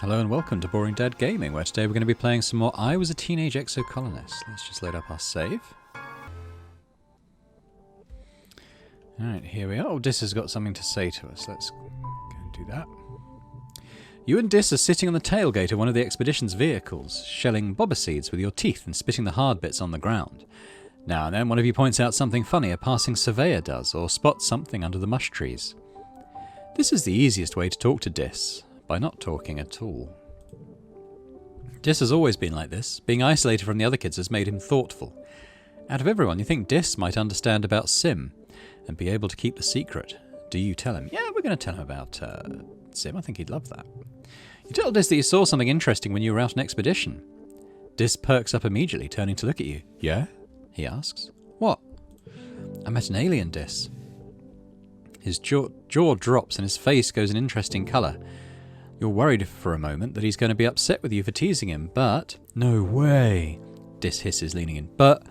Hello and welcome to Boring Dad Gaming, where today we're going to be playing some more I Was a Teenage Exocolonist. Let's just load up our save. Alright, here we are. Oh, Dis has got something to say to us. Let's go and do that. You and Dis are sitting on the tailgate of one of the expedition's vehicles, shelling boba seeds with your teeth and spitting the hard bits on the ground. Now and then one of you points out something funny a passing surveyor does, or spots something under the mush trees. This is the easiest way to talk to Dis, by not talking at all. Dis has always been like this. Being isolated from the other kids has made him thoughtful. Out of everyone, you think Dis might understand about Sim and be able to keep the secret. Do you tell him? Yeah, we're going to tell him about Sim. I think he'd love that. You tell Dis that you saw something interesting when you were out on expedition. Dis perks up immediately, turning to look at you. Yeah? He asks. What? I met an alien, Dis. His jaw drops and his face goes an interesting colour. You're worried for a moment that he's going to be upset with you for teasing him, but... No way, Dis hisses, leaning in. But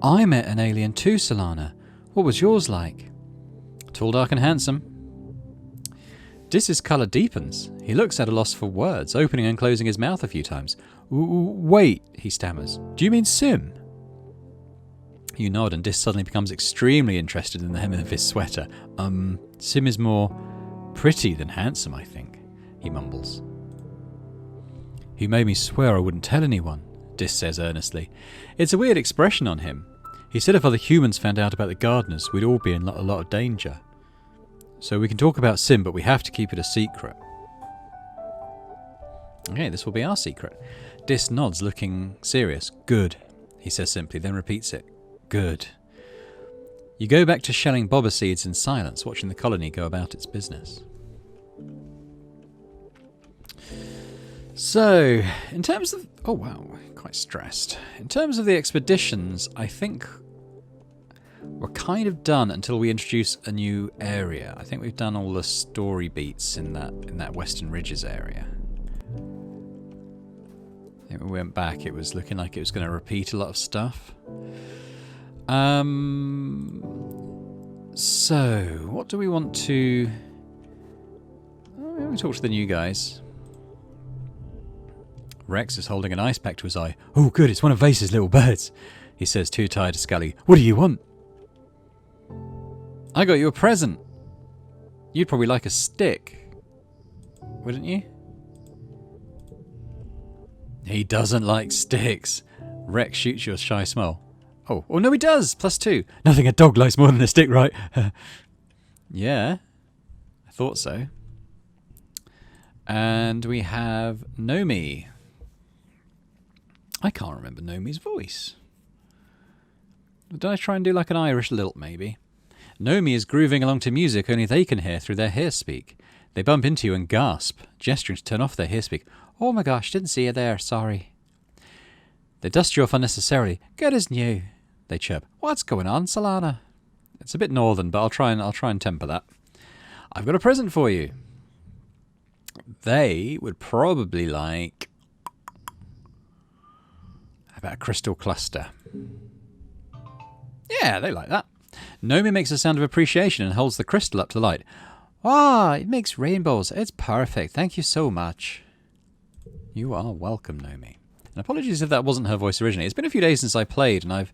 I met an alien too, Solana. What was yours like? Tall, dark and handsome. Dis's colour deepens. He looks at a loss for words, opening and closing his mouth a few times. Wait, he stammers. Do you mean Sim? You nod and Dis suddenly becomes extremely interested in the hem of his sweater. Sim is more pretty than handsome, I think. He mumbles. He made me swear I wouldn't tell anyone, Dis says earnestly. It's a weird expression on him. He said if other humans found out about the gardeners, we'd all be in a lot of danger. So we can talk about Sim, but we have to keep it a secret. Okay, this will be our secret. Dis nods, looking serious. Good, he says simply, then repeats it. Good. You go back to shelling boba seeds in silence, watching the colony go about its business. So, in terms of... Oh, wow, quite stressed. In terms of the expeditions, I think we're kind of done until we introduce a new area. I think we've done all the story beats in that Western Ridges area. I think we went back, it was looking like it was going to repeat a lot of stuff. So, what do we want to... we talk to the new guys. Rex is holding an ice pack to his eye. Oh, good, it's one of Vace's little birds, he says, too tired to scully. What do you want? I got you a present. You'd probably like a stick, wouldn't you? He doesn't like sticks. Rex shoots you a shy smile. Oh, no, he does. +2. Nothing a dog likes more than a stick, right? Yeah, I thought so. And we have Nomi. I can't remember Nomi's voice. Did I try and do like an Irish lilt, maybe? Nomi is grooving along to music only they can hear through their hearspeak. They bump into you and gasp, gesturing to turn off their hearspeak. Oh my gosh, didn't see you there, sorry. They dust you off unnecessarily. Good as new, they chirp. What's going on, Solana? It's a bit northern, but I'll try and temper that. I've got a present for you. They would probably like... How about a crystal cluster? Yeah, they like that. Nomi makes a sound of appreciation and holds the crystal up to the light. Ah, it makes rainbows. It's perfect. Thank you so much. You are welcome, Nomi. And apologies if that wasn't her voice originally. It's been a few days since I played, and I've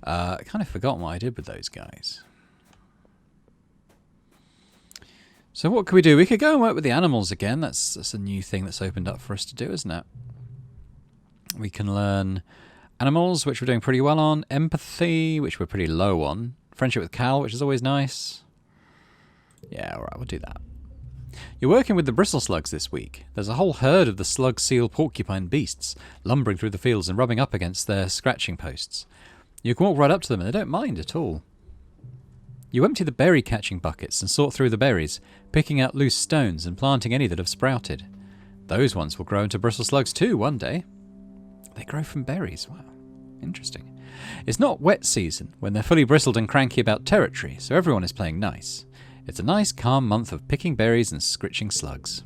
kind of forgotten what I did with those guys. So what could we do? We could go and work with the animals again. That's a new thing that's opened up for us to do, isn't it? We can learn animals, which we're doing pretty well on. Empathy, which we're pretty low on. Friendship with Cal, which is always nice. Yeah, alright, we'll do that. You're working with the bristle slugs this week. There's a whole herd of the slug, seal, porcupine beasts, lumbering through the fields and rubbing up against their scratching posts. You can walk right up to them and they don't mind at all. You empty the berry catching buckets and sort through the berries, picking out loose stones and planting any that have sprouted. Those ones will grow into bristle slugs too one day. They grow from berries. Wow, interesting. It's not wet season when they're fully bristled and cranky about territory, so everyone is playing nice. It's a nice, calm month of picking berries and scritching slugs.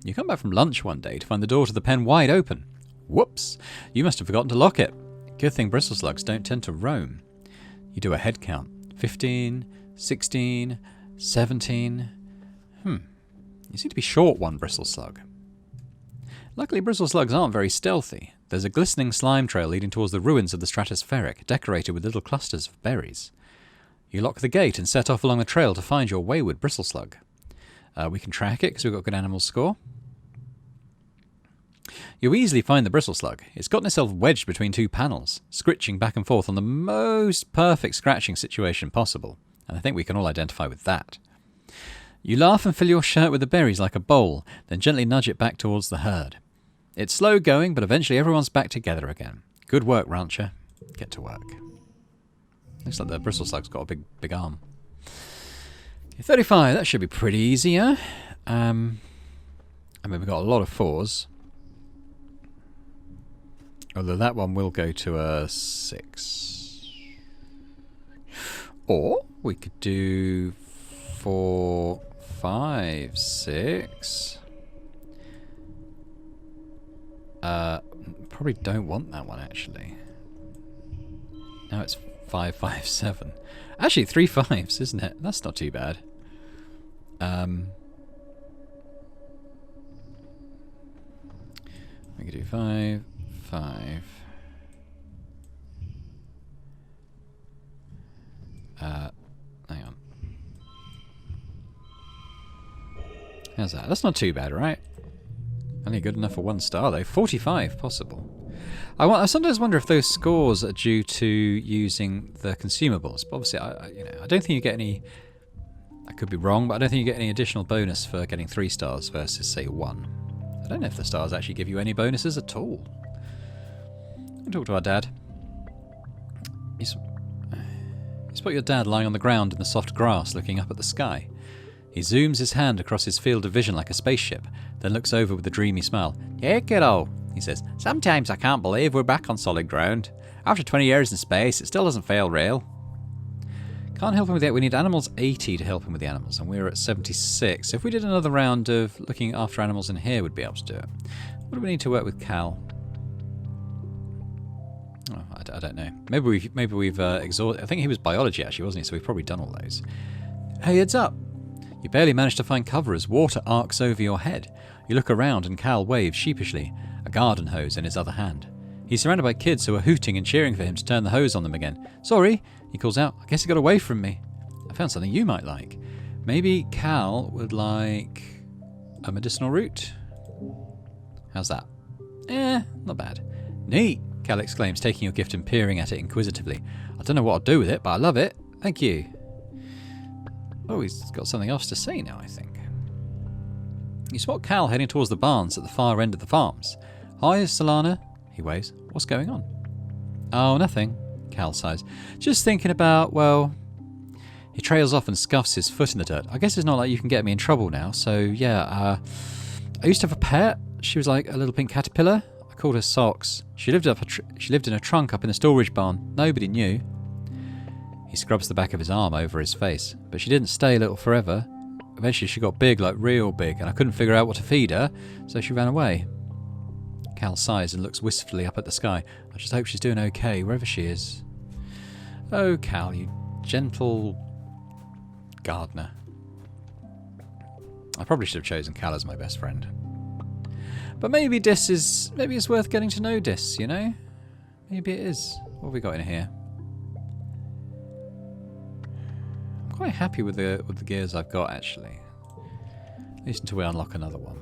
You come back from lunch one day to find the door to the pen wide open. Whoops! You must have forgotten to lock it. Good thing bristle slugs don't tend to roam. You do a head count. 15, 16, 17... You seem to be short one, Bristle Slug. Luckily, bristle slugs aren't very stealthy. There's a glistening slime trail leading towards the ruins of the stratospheric, decorated with little clusters of berries. You lock the gate and set off along the trail to find your wayward bristle slug. We can track it because we've got a good animal score. You'll easily find the bristle slug. It's gotten itself wedged between two panels, scritching back and forth on the most perfect scratching situation possible. And I think we can all identify with that. You laugh and fill your shirt with the berries like a bowl, then gently nudge it back towards the herd. It's slow going, but eventually everyone's back together again. Good work, rancher. Get to work. Looks like the bristle slug's got a big arm. 35, that should be pretty easy, huh? I mean, we've got a lot of 4s. Although that one will go to a 6. Or we could do 4, 5, 6. Probably don't want that one, actually. Now it's 5, 5, 7. Actually, 3 5s, isn't it? That's not too bad. We could do 5, 5. Hang on. How's that? That's not too bad, right? Only good enough for 1 star, though. 45 possible. I sometimes wonder if those scores are due to using the consumables. But obviously, I don't think you get any. I could be wrong, but I don't think you get any additional bonus for getting 3 stars versus, say, 1. I don't know if the stars actually give you any bonuses at all. I'll talk to our dad. You spot your dad lying on the ground in the soft grass, looking up at the sky. He zooms his hand across his field of vision like a spaceship, then looks over with a dreamy smile. "Yeah, kiddo," he says. "Sometimes I can't believe we're back on solid ground. After 20 years in space, it still doesn't feel real." Can't help him with that. We need animals 80 to help him with the animals, and we're at 76. If we did another round of looking after animals in here, we'd be able to do it. What do we need to work with Cal? Oh, I don't know. Maybe we've exhausted. I think he was biology actually, wasn't he? So we've probably done all those. Hey, heads up! You barely manage to find cover as water arcs over your head. You look around and Cal waves sheepishly, a garden hose in his other hand. He's surrounded by kids who are hooting and cheering for him to turn the hose on them again. "Sorry," he calls out. "I guess he got away from me." I found something you might like. Maybe Cal would like a medicinal root? How's that? Not bad. "Neat," Cal exclaims, taking your gift and peering at it inquisitively. "I don't know what I'll do with it, but I love it. Thank you." Oh, he's got something else to say now, I think. You spot Cal heading towards the barns at the far end of the farms. "Hi, Solana," he waves. "What's going on?" "Oh, nothing," Cal sighs. "Just thinking about, well..." He trails off and scuffs his foot in the dirt. "I guess it's not like you can get me in trouble now, so yeah, I used to have a pet. She was like a little pink caterpillar. I called her Socks. She lived in a trunk up in the storage barn. Nobody knew." He scrubs the back of his arm over his face. "But she didn't stay little forever. Eventually she got big, like real big, and I couldn't figure out what to feed her, so she ran away." Cal sighs and looks wistfully up at the sky. "I just hope she's doing okay, wherever she is." Oh, Cal, you gentle gardener. I probably should have chosen Cal as my best friend. But maybe it's worth getting to know Dis, you know? Maybe it is. What have we got in here? I'm quite happy with the gears I've got, actually. At least until we unlock another one.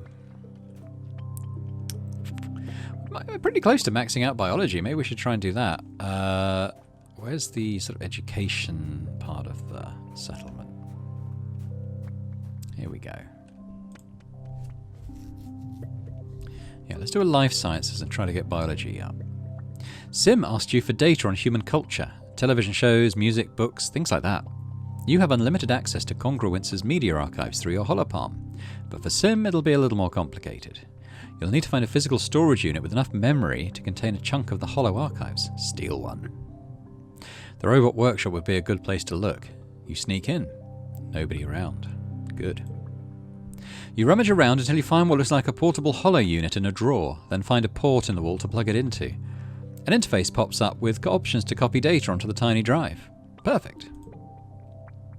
We're pretty close to maxing out biology. Maybe we should try and do that. Where's the sort of education part of the settlement? Here we go. Yeah, let's do a life sciences and try to get biology up. Sim asked you for data on human culture. Television shows, music, books, things like that. You have unlimited access to Congruence's media archives through your holopalm. But for Sim, it'll be a little more complicated. You'll need to find a physical storage unit with enough memory to contain a chunk of the holo archives. Steal one. The robot workshop would be a good place to look. You sneak in. Nobody around. Good. You rummage around until you find what looks like a portable holo unit in a drawer, then find a port in the wall to plug it into. An interface pops up with options to copy data onto the tiny drive. Perfect.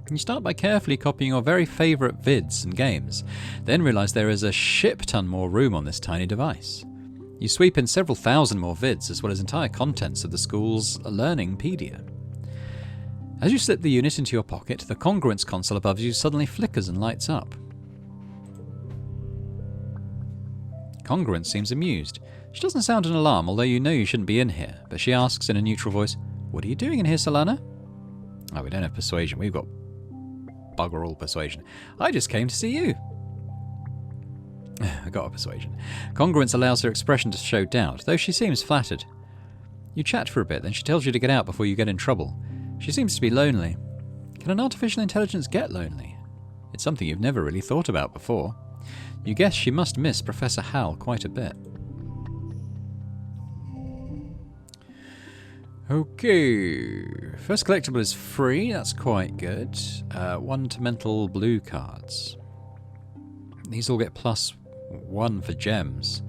You start by carefully copying your very favourite vids and games, then realise there is a ship-ton more room on this tiny device. You sweep in several thousand more vids, as well as entire contents of the school's learningpedia. As you slip the unit into your pocket, the congruence console above you suddenly flickers and lights up. Congruence seems amused. She doesn't sound an alarm, although you know you shouldn't be in here, but she asks in a neutral voice, "What are you doing in here, Solana?" Oh, we don't have persuasion. We've got bugger all persuasion. I just came to see you. I got a persuasion. Congruence allows her expression to show doubt, though she seems flattered. You chat for a bit, then she tells you to get out before you get in trouble. She seems to be lonely. Can an artificial intelligence get lonely? It's something you've never really thought about before. You guess she must miss Professor Hal quite a bit. Okay, first collectible is free, that's quite good. 1 to mental blue cards. These all get +1 for gems.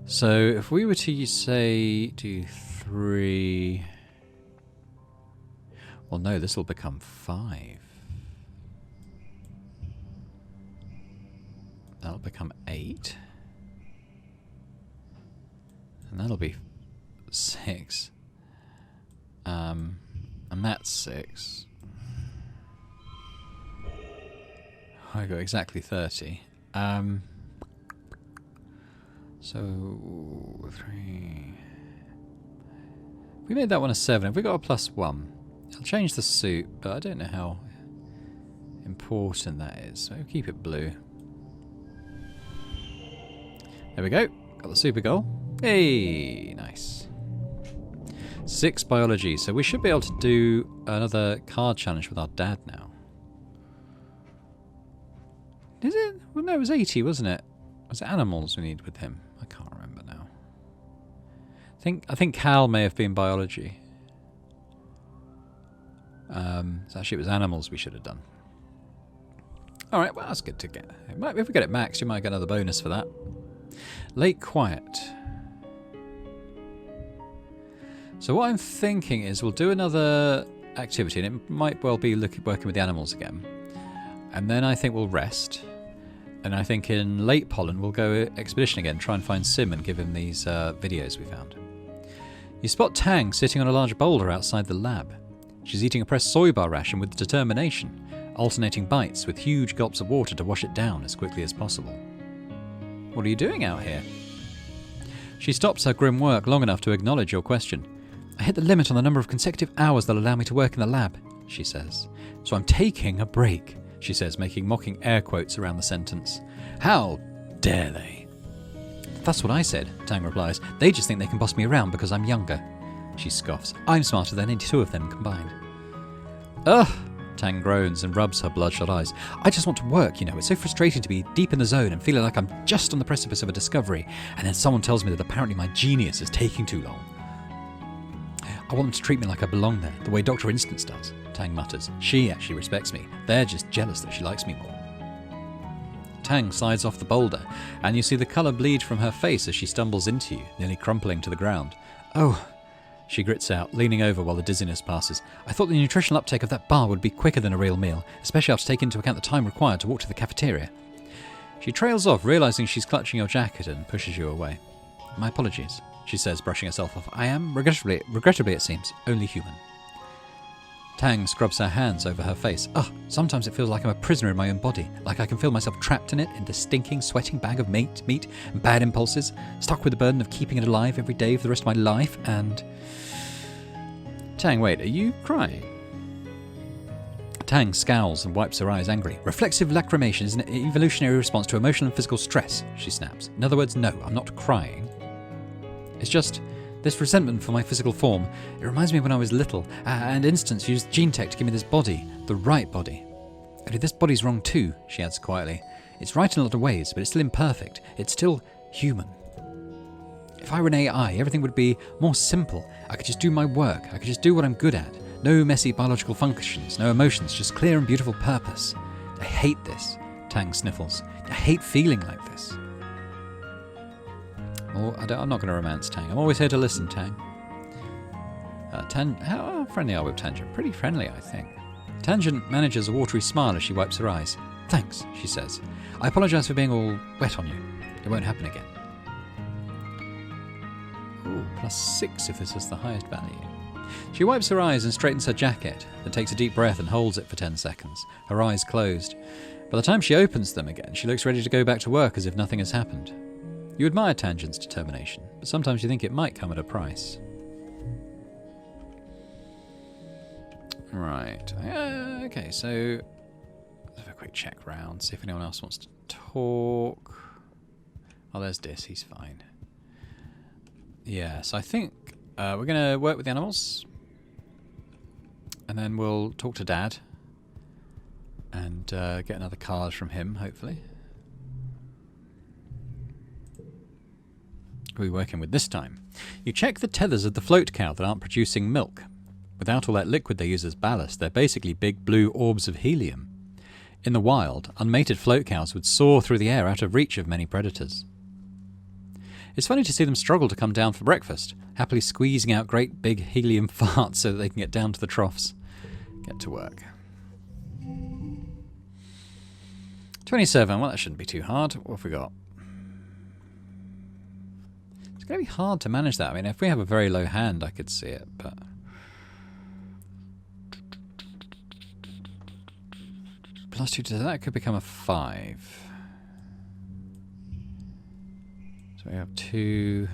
So if we were to say do 3... Well no, this will become 5. That'll become 8. And that'll be 6. And that's 6. I got exactly 30. So 3. If we made that one a 7, if we got a +1, it'll change the suit, but I don't know how important that is. So we'll keep it blue. There we go. Got the super goal. Hey, nice. 6 biology, so we should be able to do another card challenge with our dad now. Is it? Well, no, it was 80, wasn't it? Was it animals we need with him? I can't remember now. I think Cal may have been biology. So actually it was animals we should have done. Alright, well that's good to get. If we get it maxed, you might get another bonus for that. Lake Quiet. So what I'm thinking is we'll do another activity, and it might well be working with the animals again. And then I think we'll rest. And I think in late pollen we'll go expedition again, try and find Sim and give him these videos we found. You spot Tang sitting on a large boulder outside the lab. She's eating a pressed soy bar ration with determination, alternating bites with huge gulps of water to wash it down as quickly as possible. What are you doing out here? She stops her grim work long enough to acknowledge your question. I hit the limit on the number of consecutive hours that'll allow me to work in the lab, she says. So I'm taking a break, she says, making mocking air quotes around the sentence. How dare they? That's what I said, Tang replies. They just think they can boss me around because I'm younger. She scoffs. I'm smarter than any 2 of them combined. Ugh, Tang groans and rubs her bloodshot eyes. I just want to work, you know. It's so frustrating to be deep in the zone and feeling like I'm just on the precipice of a discovery, and then someone tells me that apparently my genius is taking too long. I want them to treat me like I belong there, the way Dr. Instance does, Tang mutters. She actually respects me. They're just jealous that she likes me more. Tang slides off the boulder, and you see the colour bleed from her face as she stumbles into you, nearly crumpling to the ground. Oh, she grits out, leaning over while the dizziness passes. I thought the nutritional uptake of that bar would be quicker than a real meal, especially after taking into account the time required to walk to the cafeteria. She trails off, realising she's clutching your jacket, and pushes you away. My apologies, she says, brushing herself off. I am, regrettably it seems, only human. Tang scrubs her hands over her face. Ugh, sometimes it feels like I'm a prisoner in my own body, like I can feel myself trapped in it, in this stinking, sweating bag of meat and bad impulses, stuck with the burden of keeping it alive every day for the rest of my life, and... Tang, wait, are you crying? Tang scowls and wipes her eyes angrily. Reflexive lacrimation is an evolutionary response to emotional and physical stress, she snaps. In other words, no, I'm not crying. It's just this resentment for my physical form. It reminds me of when I was little, and Instance used gene tech to give me this body, the right body. Only this body's wrong too, she adds quietly. It's right in a lot of ways, but it's still imperfect. It's still human. If I were an AI, everything would be more simple. I could just do my work. I could just do what I'm good at. No messy biological functions, no emotions, just clear and beautiful purpose. I hate this, Tang sniffles. I hate feeling like this. Well, I'm not going to romance Tang. I'm always here to listen, Tang. How friendly are we with Tangent? Pretty friendly, I think. Tangent manages a watery smile as she wipes her eyes. Thanks, she says. I apologise for being all wet on you. It won't happen again. Ooh, +6 if this is the highest value. She wipes her eyes and straightens her jacket, then takes a deep breath and holds it for 10 seconds, her eyes closed. By the time she opens them again, she looks ready to go back to work as if nothing has happened. You admire Tangent's determination, but sometimes you think it might come at a price. Right. Okay, so let's have a quick check round, see if anyone else wants to talk. Oh, there's Dis, he's fine. Yeah, so I think we're going to work with the animals. And then we'll talk to Dad. And get another card from him, hopefully. Who are we working with this time? You check the tethers of the float cow that aren't producing milk. Without all that liquid they use as ballast, they're basically big blue orbs of helium. In the wild, unmated float cows would soar through the air out of reach of many predators. It's funny to see them struggle to come down for breakfast, happily squeezing out great big helium farts so that they can get down to the troughs. Get to work. 27, well that shouldn't be too hard. What have we got? It's going to be hard to manage that. I mean, if we have a very low hand I could see it, but... +2 to that could become a 5. So we have 2,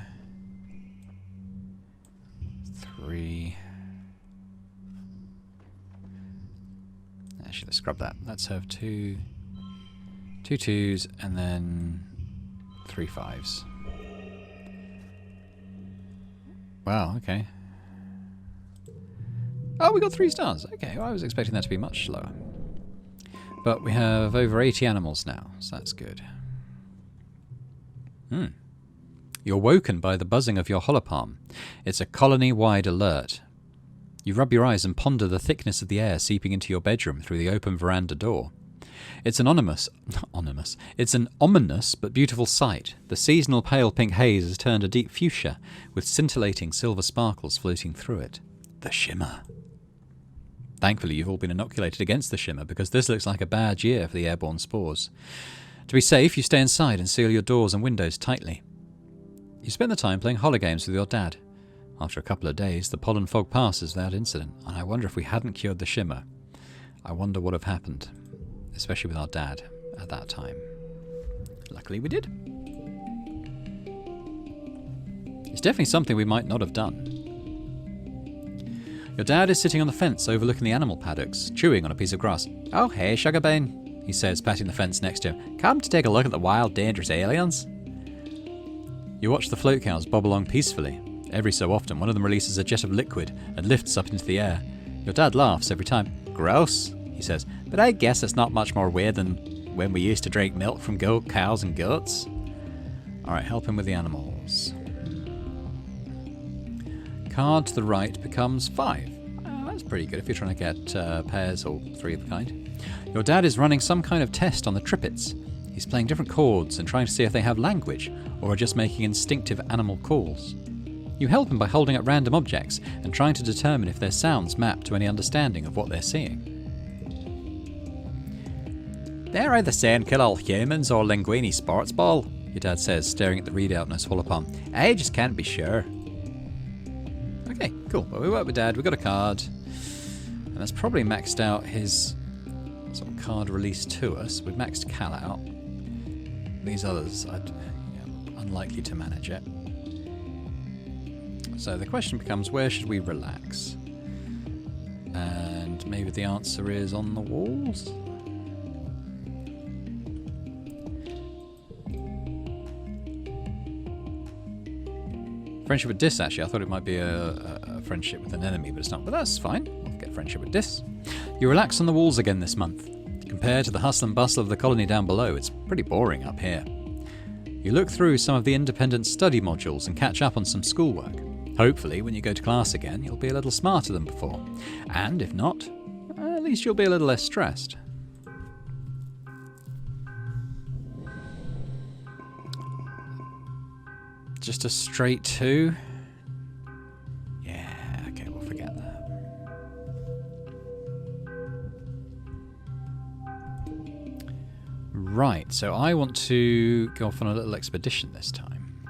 3. Actually, let's scrub that. Let's have 2 2s and then 3 5s. Wow, okay. Oh, we got 3 stars. Okay, well, I was expecting that to be much slower. But we have over 80 animals now, so that's good. You're woken by the buzzing of your holopalm. It's a colony-wide alert. You rub your eyes and ponder the thickness of the air seeping into your bedroom through the open veranda door. It's an It's an ominous but beautiful sight. The seasonal pale pink haze has turned a deep fuchsia, with scintillating silver sparkles floating through it. The shimmer. Thankfully, you've all been inoculated against the shimmer, because this looks like a bad year for the airborne spores. To be safe, you stay inside and seal your doors and windows tightly. You spend the time playing hologames with your dad. After a couple of days, the pollen fog passes without incident, and I wonder if we hadn't cured the shimmer. I wonder what would have happened, especially with our dad at that time. Luckily we did. It's definitely something we might not have done. Your dad is sitting on the fence overlooking the animal paddocks, chewing on a piece of grass. Oh, hey, Sugarbean, he says, patting the fence next to him. Come to take a look at the wild, dangerous aliens? You watch the float cows bob along peacefully. Every so often, one of them releases a jet of liquid and lifts up into the air. Your dad laughs every time. Gross, he says, but I guess it's not much more weird than when we used to drink milk from cows and goats. Alright, help him with the animals. Card to the right becomes 5. That's pretty good if you're trying to get pairs or 3 of a kind. Your dad is running some kind of test on the trippets. He's playing different chords and trying to see if they have language or are just making instinctive animal calls. You help him by holding up random objects and trying to determine if their sounds map to any understanding of what they're seeing. They're either saying kill all humans or linguini sports ball, your dad says, staring at the readout on his holopalm. I just can't be sure. Okay, cool. Well, we worked with Dad, we got a card. And that's probably maxed out his sort of card release to us. We've maxed Cal out. These others, unlikely to manage it. So the question becomes, where should we relax? And maybe the answer is on the walls? Friendship with Dis, actually. I thought it might be a friendship with an enemy, but it's not. But that's fine. We'll get friendship with Dis. You relax on the walls again this month. Compared to the hustle and bustle of the colony down below, it's pretty boring up here. You look through some of the independent study modules and catch up on some schoolwork. Hopefully, when you go to class again, you'll be a little smarter than before. And if not, at least you'll be a little less stressed. Just a straight 2? Yeah, okay, we'll forget that. so I want to go off on a little expedition this time.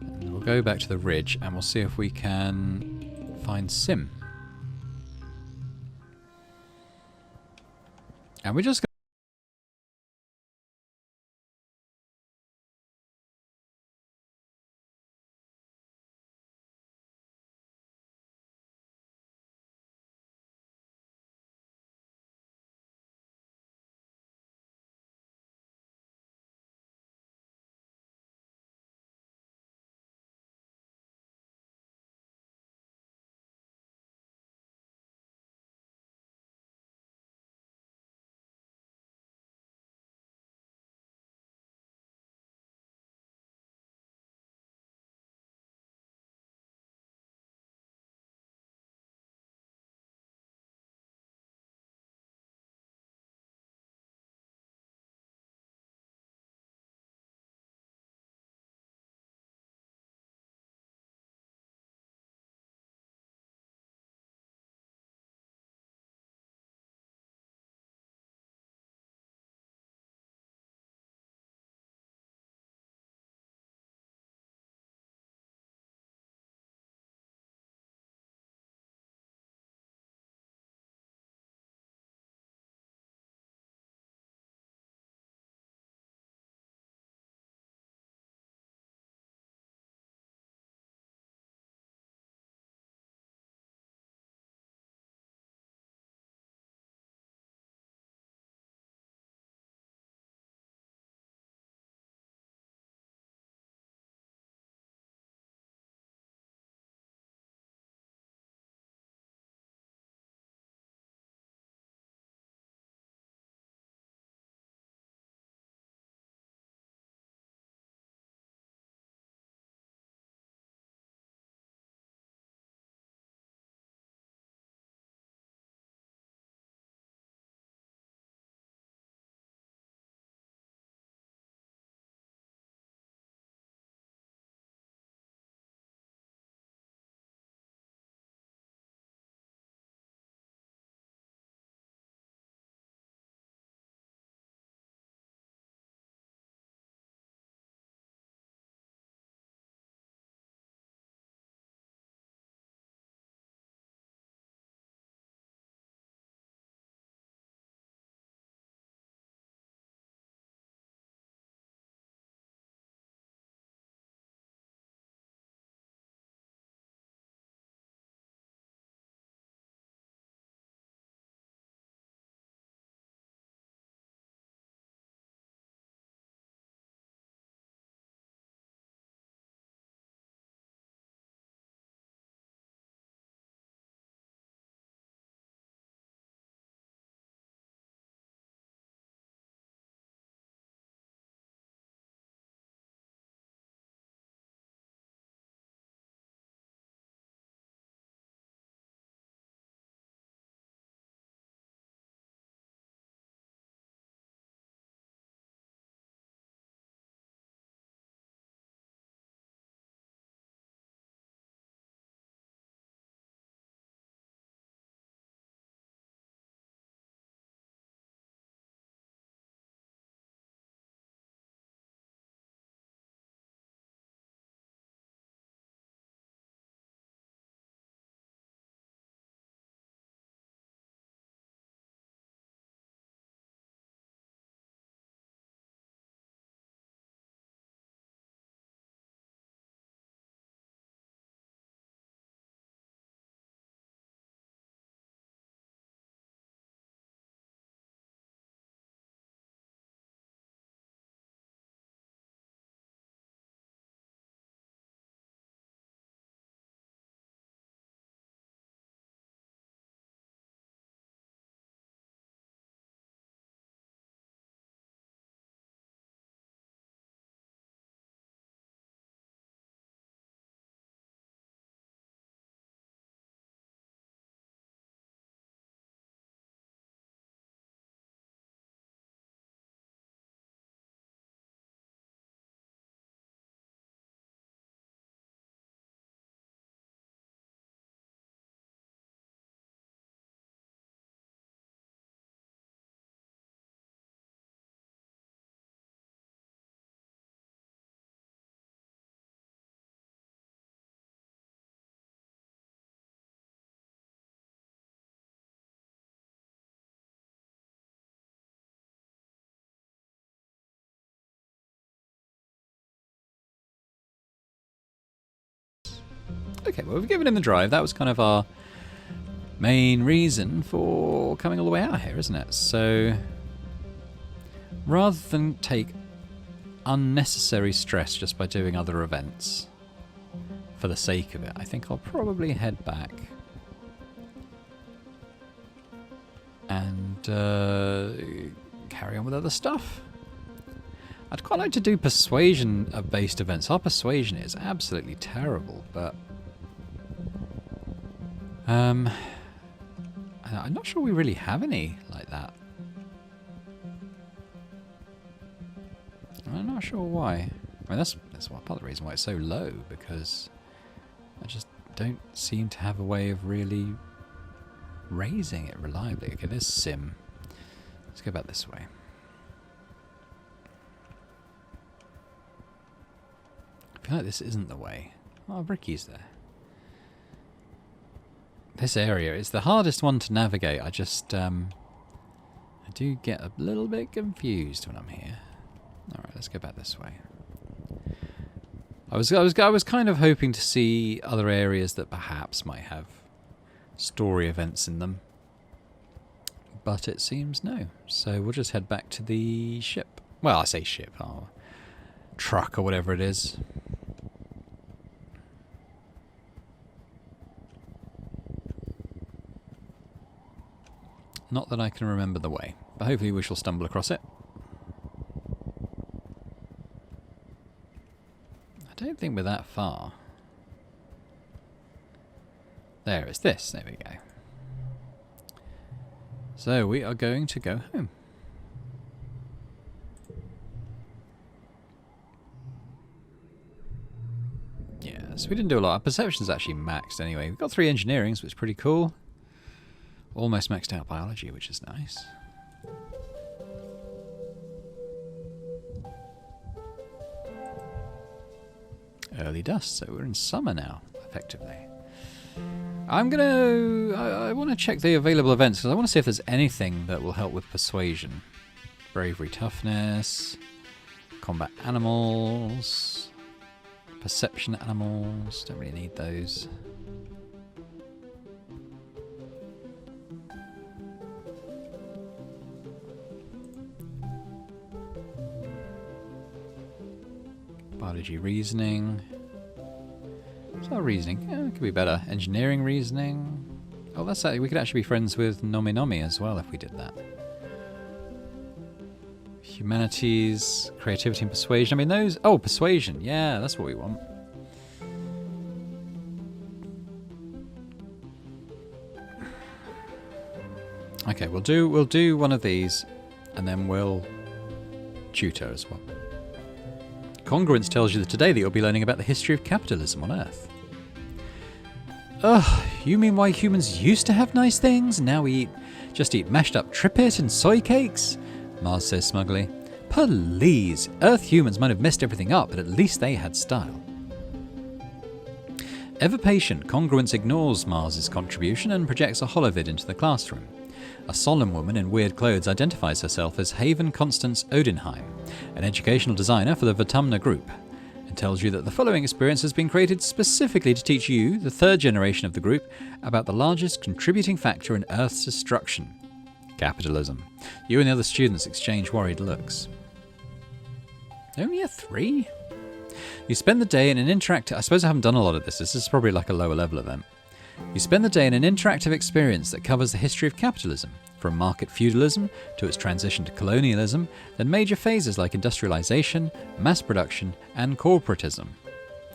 And we'll go back to the ridge and we'll see if we can find Sim. And we're just Okay, well, we've given him the drive. That was kind of our main reason for coming all the way out here, isn't it? So, rather than take unnecessary stress just by doing other events for the sake of it, I think I'll probably head back and carry on with other stuff. I'd quite like to do persuasion-based events. Our persuasion is absolutely terrible, but I'm not sure we really have any like that. I'm not sure why. I mean, that's part of the reason why it's so low, because I just don't seem to have a way of really raising it reliably. Okay, there's Sim. Let's go back this way. I feel like this isn't the way. Oh, Ricky's there. This area is the hardest one to navigate. I just, I do get a little bit confused when I'm here. Alright, let's go back this way. I was kind of hoping to see other areas that perhaps might have story events in them. But it seems no. So we'll just head back to the ship. Well, I say ship, our truck or whatever it is. Not that I can remember the way, but hopefully we shall stumble across it. I don't think we're that far. There is this. There we go. So we are going to go home. Yeah, so we didn't do a lot. Our perception's actually maxed anyway. We've got 3 engineerings, which is pretty cool. Almost maxed out biology, which is nice. Early dusk, so we're in summer now, effectively. I want to check the available events, because I want to see if there's anything that will help with persuasion. Bravery, toughness, combat animals, perception animals, don't really need those. Biology, reasoning. It's not reasoning. Yeah, it could be better. Engineering, reasoning. Oh, that's actually, we could actually be friends with Nomi Nomi as well if we did that. Humanities, creativity and persuasion. I mean those... Oh, persuasion. Yeah, that's what we want. Okay, we'll do one of these and then we'll tutor as well. Congruence tells you that today that you'll be learning about the history of capitalism on Earth. Ugh, you mean why humans used to have nice things and now we just eat mashed up trippet and soy cakes? Mars says smugly. Please, Earth humans might have messed everything up, but at least they had style. Ever patient, Congruence ignores Mars's contribution and projects a holovid into the classroom. A solemn woman in weird clothes identifies herself as Haven Constance Odenheim, an educational designer for the Vertumna Group, and tells you that the following experience has been created specifically to teach you, the 3rd generation of the group, about the largest contributing factor in Earth's destruction: capitalism. You and the other students exchange worried looks. Only a 3? You spend the day in an interactive... I suppose I haven't done a lot of this. This is probably like a lower level event. You spend the day in an interactive experience that covers the history of capitalism, from market feudalism to its transition to colonialism, then major phases like industrialization, mass production, and corporatism.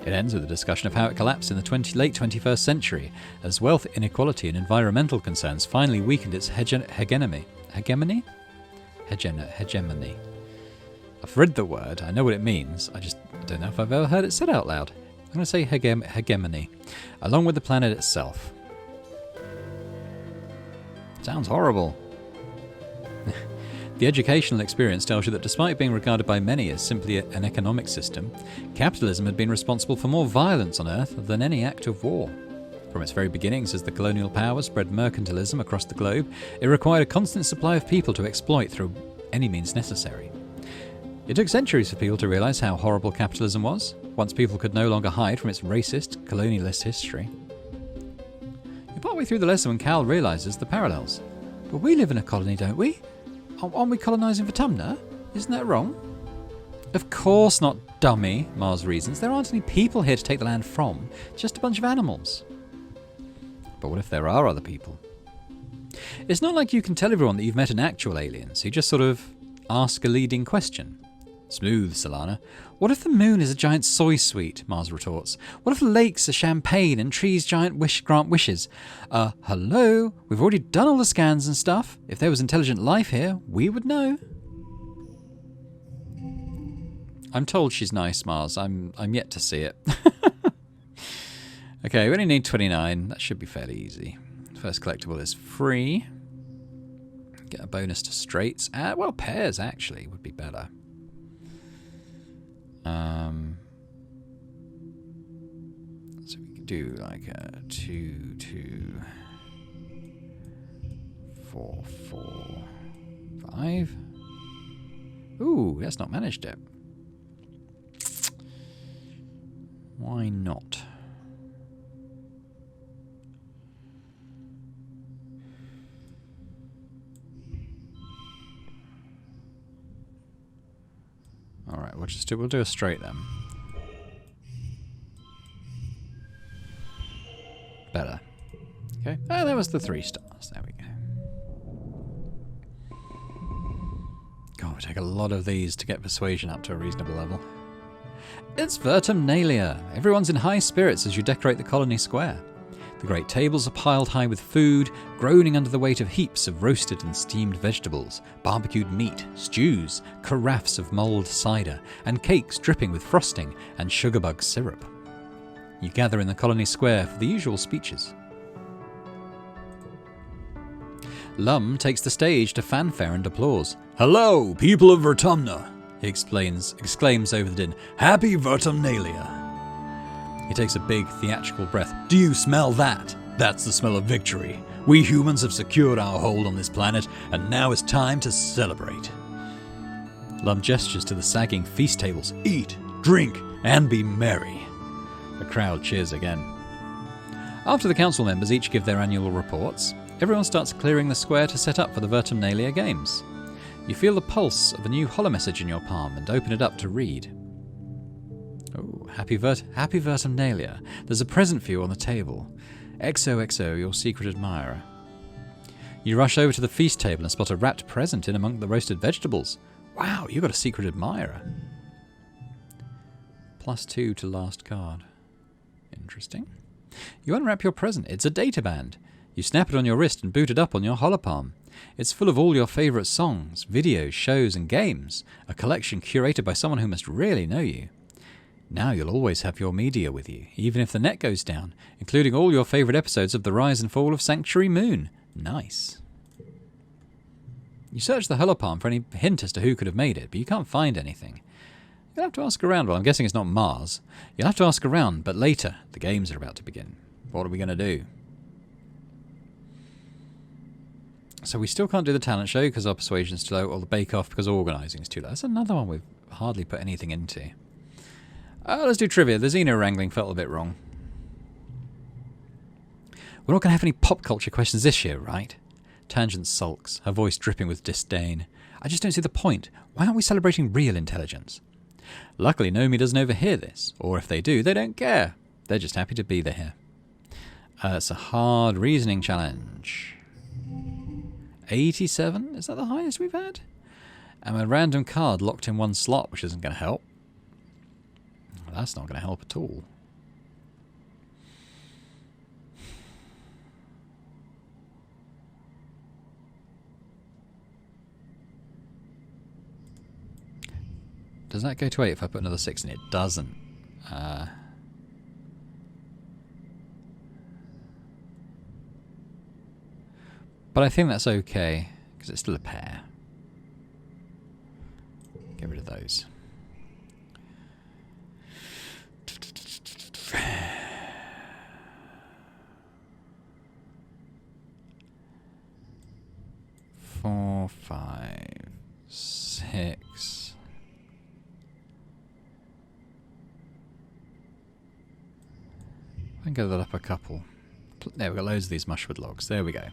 It ends with a discussion of how it collapsed in the late 21st century, as wealth inequality and environmental concerns finally weakened its hegemony. Hegemony? Hegemony. I've read the word, I know what it means, I just don't know if I've ever heard it said out loud. I'm going to say hegemony, along with the planet itself. Sounds horrible. The educational experience tells you that despite being regarded by many as simply an economic system, capitalism had been responsible for more violence on Earth than any act of war. From its very beginnings, as the colonial powers spread mercantilism across the globe, it required a constant supply of people to exploit through any means necessary. It took centuries for people to realise how horrible capitalism was. once people could no longer hide from its racist, colonialist history. You're partway through the lesson when Cal realises the parallels. But we live in a colony, don't we? Aren't we colonising Vertumna? Isn't that wrong? Of course not, dummy, Mars reasons. There aren't any people here to take the land from, just a bunch of animals. But what if there are other people? It's not like you can tell everyone that you've met an actual alien, so you just sort of ask a leading question. Smooth, Solana. What if the moon is a giant soy sweet? Mars retorts. What if lakes are champagne and trees grant wishes? Hello? We've already done all the scans and stuff. If there was intelligent life here, we would know. I'm told she's nice, Mars. I'm yet to see it. Okay, we only need 29. That should be fairly easy. First collectible is free. Get a bonus to straights. Well, pairs, actually, would be better. So we could do like a 2, 2, 4, 4, 5. Ooh, that's not managed it. Why not? All right, we'll do a straight then. Better. Okay. Oh, that was the 3 stars. There we go. God, we take a lot of these to get persuasion up to a reasonable level. It's Vertumnalia. Everyone's in high spirits as you decorate the colony square. The great tables are piled high with food, groaning under the weight of heaps of roasted and steamed vegetables, barbecued meat, stews, carafes of mulled cider, and cakes dripping with frosting and sugarbug syrup. You gather in the colony square for the usual speeches. Lum takes the stage to fanfare and applause. "Hello, people of Vertumna!" he exclaims over the din. "Happy Vertumnalia!" He takes a big, theatrical breath. "Do you smell that? That's the smell of victory. We humans have secured our hold on this planet, and now it's time to celebrate." Lum gestures to the sagging feast tables. "Eat, drink, and be merry." The crowd cheers again. After the council members each give their annual reports, everyone starts clearing the square to set up for the Vertumnalia Games. You feel the pulse of a new holomessage in your palm and open it up to read. Oh, happy Vertumnalia. There's a present for you on the table. XOXO, your secret admirer. You rush over to the feast table and spot a wrapped present in among the roasted vegetables. Wow, you got a secret admirer. +2 to last card. Interesting. You unwrap your present. It's a databand. You snap it on your wrist and boot it up on your holopalm. It's full of all your favourite songs, videos, shows and games. A collection curated by someone who must really know you. Now you'll always have your media with you, even if the net goes down, including all your favourite episodes of The Rise and Fall of Sanctuary Moon. Nice. You search the holopalm for any hint as to who could have made it, but you can't find anything. You'll have to ask around. Well, I'm guessing it's not Mars. You'll have to ask around, but later. The games are about to begin. What are we going to do? So we still can't do the talent show because our persuasion's too low, or the bake-off because organising is too low. That's another one we've hardly put anything into. Let's do trivia. The Xeno wrangling felt a bit wrong. We're not going to have any pop culture questions this year, right? Tangent sulks, her voice dripping with disdain. I just don't see the point. Why aren't we celebrating real intelligence? Luckily, Nomi doesn't overhear this, or if they do, they don't care. They're just happy to be there. It's a hard reasoning challenge. 87? Is that the highest we've had? And a random card locked in one slot, which isn't going to help. Well, that's not going to help at all. Does that go to 8 if I put another 6 in? It doesn't. But I think that's okay, because it's still a pair. Get rid of those. Four, 5, 6. can go that up a couple. There, we've got loads of these mushwood logs. There we go.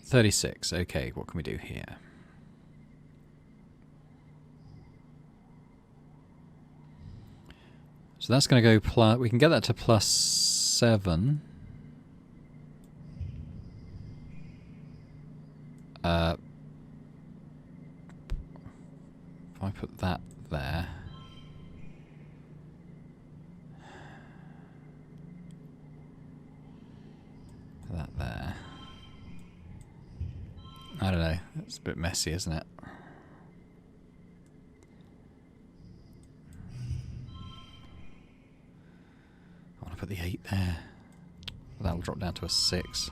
36. Okay, what can we do here? So that's going to go plus... We can get that to plus 7. If I put that there... Put that there... I don't know. It's a bit messy, isn't it? I want to put the 8 there. That'll drop down to a 6.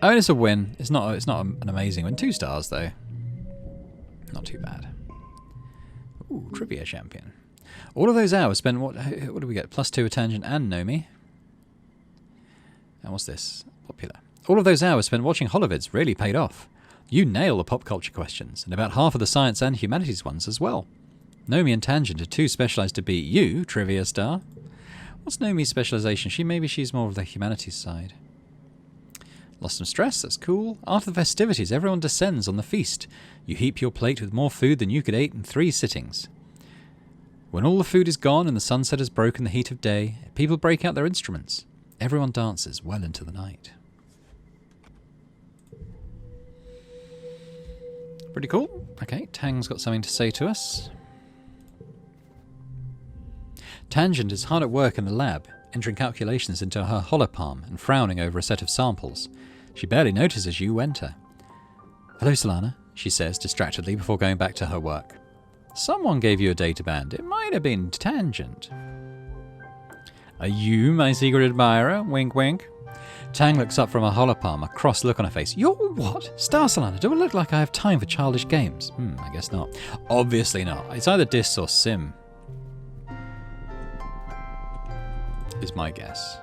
Oh, and it's a win. It's not an amazing win. 2 stars, though. Not too bad. Ooh, trivia champion. All of those hours spent... What do we get? Plus 2 with Tangent and Nomi. And what's this? Popular. All of those hours spent watching holovids really paid off. You nail the pop culture questions, and about half of the science and humanities ones as well. Nomi and Tangent are too specialised to beat you, trivia star. What's Nomi's specialisation? Maybe she's more of the humanities side. Lost some stress, that's cool. After the festivities, everyone descends on the feast. You heap your plate with more food than you could eat in 3 sittings. When all the food is gone and the sunset has broken the heat of day, people break out their instruments. Everyone dances well into the night. Pretty cool. Okay, Tang's got something to say to us. Tangent is hard at work in the lab, entering calculations into her holopalm and frowning over a set of samples. She barely notices you enter. Hello, Solana, she says distractedly before going back to her work. Someone gave you a databand. It might have been Tangent. Are you my secret admirer? Wink, wink. Tang looks up from her holopalm, a cross look on her face. You're what? Star Solana, do I look like I have time for childish games? I guess not. Obviously not. It's either Dis or Sim. Is my guess.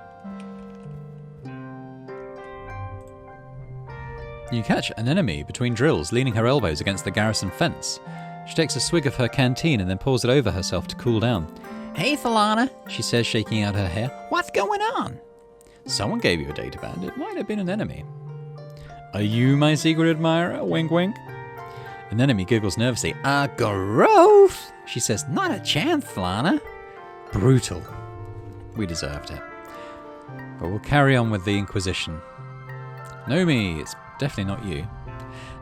You catch an enemy between drills, leaning her elbows against the garrison fence. She takes a swig of her canteen and then pours it over herself to cool down. Hey, Solana, she says, shaking out her hair. What's going on? Someone gave you a databand. It might have been an enemy. Are you my secret admirer? Wink, wink. An enemy giggles nervously. A growth? She says, not a chance, Solana. Brutal. We deserved it. But we'll carry on with the Inquisition. Nomi, it's definitely not you.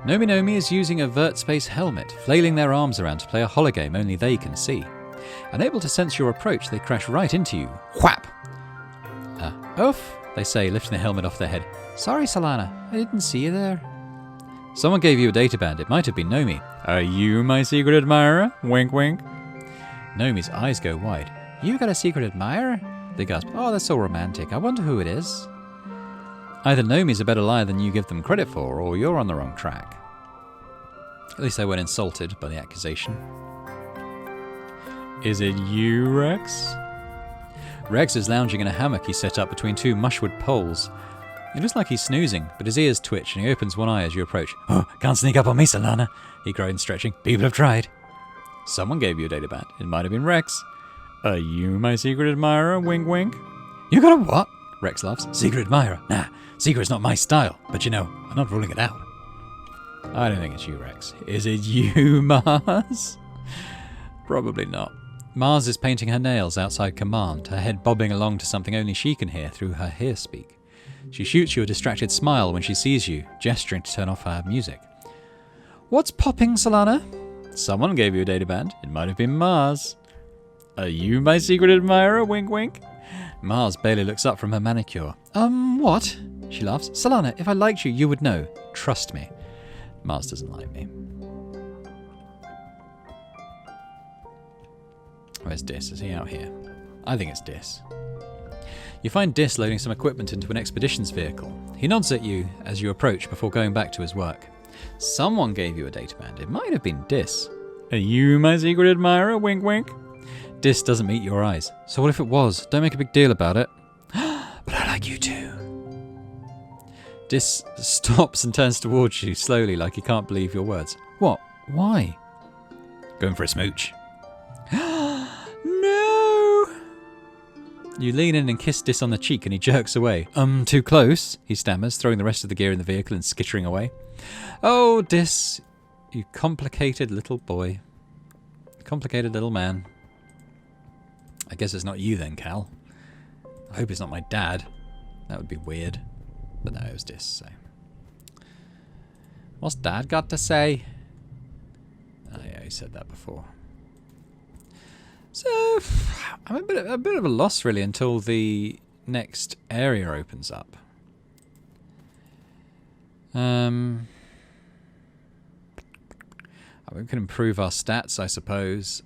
Nomi is using a vert space helmet, flailing their arms around to play a hologame only they can see. Unable to sense your approach, they crash right into you. Whap! Oof, they say, lifting the helmet off their head. Sorry, Solana, I didn't see you there. Someone gave you a databand. It might have been Nomi. Are you my secret admirer? Wink, wink. Nomi's eyes go wide. You got a secret admirer? They gasp. Oh, that's so romantic. I wonder who it is. Either Nomi's a better liar than you give them credit for, or you're on the wrong track. At least they weren't insulted by the accusation. Is it you, Rex? Rex is lounging in a hammock he set up between 2 mushwood poles. It looks like he's snoozing, but his ears twitch and he opens one eye as you approach. Oh, can't sneak up on me, Solana, he groans, stretching. People have tried. Someone gave you a databand. It might have been Rex. Are you my secret admirer? Wink, wink. You got a what? Rex laughs. Secret admirer. Nah, secret's not my style, but you know, I'm not ruling it out. I don't think it's you, Rex. Is it you, Mars? Probably not. Mars is painting her nails outside command, her head bobbing along to something only she can hear through her hear speak. She shoots you a distracted smile when she sees you, gesturing to turn off her music. What's popping, Solana? Someone gave you a databand. It might have been Mars. Are you my secret admirer? Wink, wink. Mars barely looks up from her manicure. What? She laughs. Solana, if I liked you, you would know. Trust me. Mars doesn't like me. Where's Dis? Is he out here? I think it's Dis. You find Dis loading some equipment into an expeditions vehicle. He nods at you as you approach before going back to his work. Someone gave you a databand. It might have been Dis. Are you my secret admirer? Wink, wink. Dis doesn't meet your eyes. So what if it was? Don't make a big deal about it. But I like you too. Dis stops and turns towards you slowly like he can't believe your words. What? Why? Going for a smooch. No! You lean in and kiss Dis on the cheek and he jerks away. Too close, he stammers, throwing the rest of the gear in the vehicle and skittering away. Oh, Dis, you complicated little boy. Complicated little man. I guess it's not you then, Cal. I hope it's not my dad. That would be weird. But no, it was Dis, so. What's Dad got to say? Oh yeah, he said that before. So, I'm a bit of a loss really until the next area opens up. We can improve our stats, I suppose.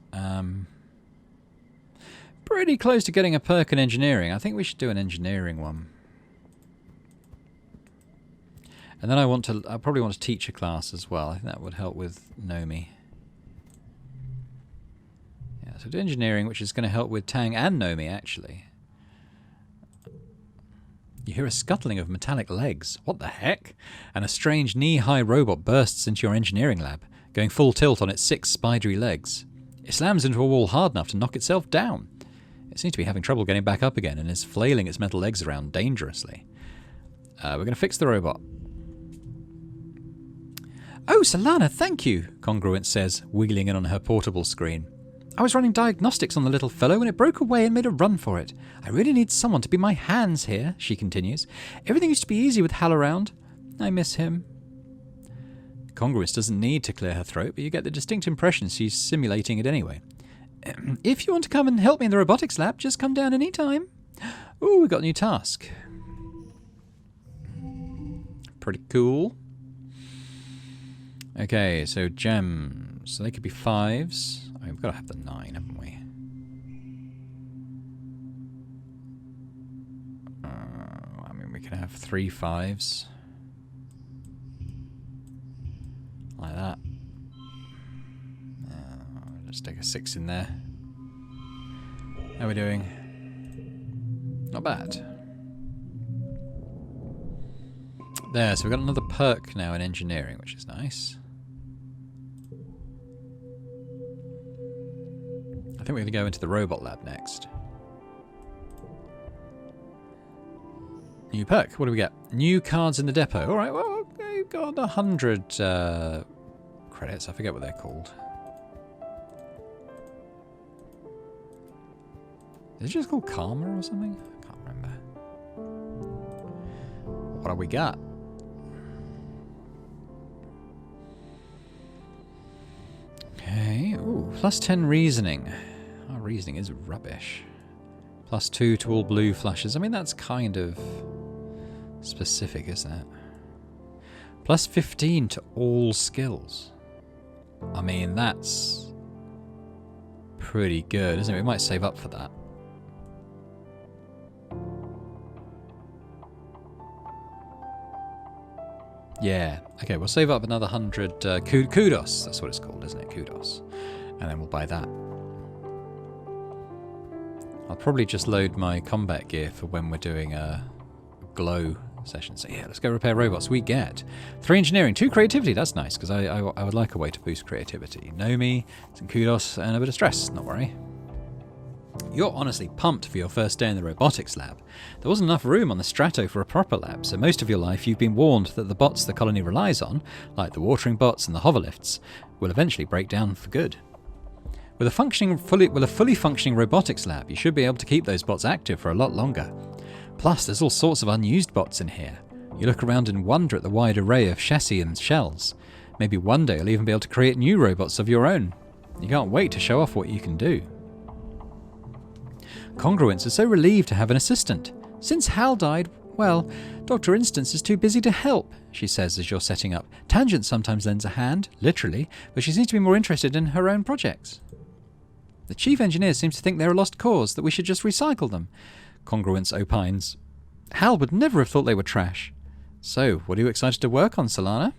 Pretty close to getting a perk in engineering. I think we should do an engineering one. And then I probably want to teach a class as well. I think that would help with Nomi. Yeah, so do engineering, which is going to help with Tang and Nomi, actually. You hear a scuttling of metallic legs. What the heck? And a strange knee-high robot bursts into your engineering lab, going full tilt on its 6 spidery legs. It slams into a wall hard enough to knock itself down. It seems to be having trouble getting back up again and is flailing its metal legs around dangerously. We're going to fix the robot. Oh, Solana, thank you, Congruent says, wheeling in on her portable screen. I was running diagnostics on the little fellow when it broke away and made a run for it. I really need someone to be my hands here, she continues. Everything used to be easy with Hal around. I miss him. Congruence doesn't need to clear her throat, but you get the distinct impression she's simulating it anyway. If you want to come and help me in the robotics lab, just come down any time. Ooh, we got a new task. Pretty cool. Okay, so gems. So they could be 5s. I mean, we've got to have the 9, haven't we? I mean, we can have 3 5s. Like that. Let's take a 6 in there. How are we doing? Not bad. There, so we've got another perk now in engineering, which is nice. I think we're going to go into the robot lab next. New perk. What do we get? New cards in the depot. All right, well, we've got 100 credits. I forget what they're called. Is it just called Karma or something? I can't remember. What have we got? Okay. Ooh, plus 10 reasoning. Our reasoning is rubbish. Plus 2 to all blue flashes. I mean, that's kind of specific, isn't it? Plus 15 to all skills. I mean, that's pretty good, isn't it? We might save up for that. Yeah. Okay, we'll save up another 100 kudos. That's what it's called, isn't it? Kudos. And then we'll buy that. I'll probably just load my combat gear for when we're doing a glow session. So yeah, let's go repair robots. We get 3 engineering, 2 creativity. That's nice, because I would like a way to boost creativity. Nomi, some kudos, and a bit of stress. Not worry. You're honestly pumped for your first day in the robotics lab. There wasn't enough room on the Strato for a proper lab, so most of your life you've been warned that the bots the colony relies on, like the watering bots and the hoverlifts, will eventually break down for good. With a fully functioning robotics lab, you should be able to keep those bots active for a lot longer. Plus, there's all sorts of unused bots in here. You look around and wonder at the wide array of chassis and shells. Maybe one day you'll even be able to create new robots of your own. You can't wait to show off what you can do. Congruence is so relieved to have an assistant. Since Hal died, well, Dr. Instance is too busy to help, she says as you're setting up. Tangent sometimes lends a hand, literally, but she seems to be more interested in her own projects. The chief engineer seems to think they're a lost cause, that we should just recycle them. Congruence opines. Hal would never have thought they were trash. So, what are you excited to work on, Solana?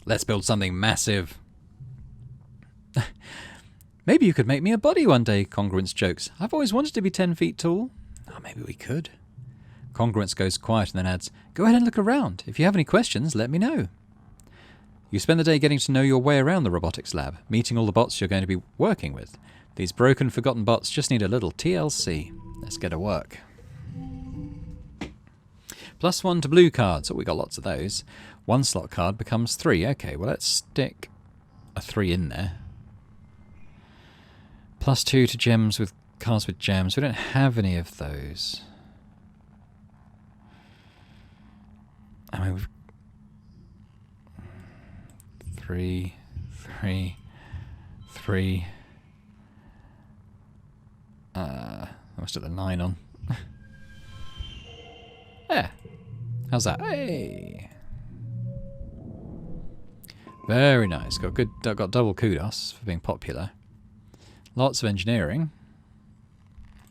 Let's build something massive. Maybe you could make me a body one day, Congruence jokes. I've always wanted to be 10 feet tall. Oh, maybe we could. Congruence goes quiet and then adds, go ahead and look around. If you have any questions, let me know. You spend the day getting to know your way around the robotics lab, meeting all the bots you're going to be working with. These broken, forgotten bots just need a little TLC. Let's get to work. +1 to blue cards. Oh, we got lots of those. 1 slot card becomes 3. Okay, well, let's stick a 3 in there. +2 to gems with cards with gems. We don't have any of those. I mean, we've 3, 3, 3. I must have the 9 on. Yeah. How's that? Hey. Very nice. Got double kudos for being popular. Lots of engineering.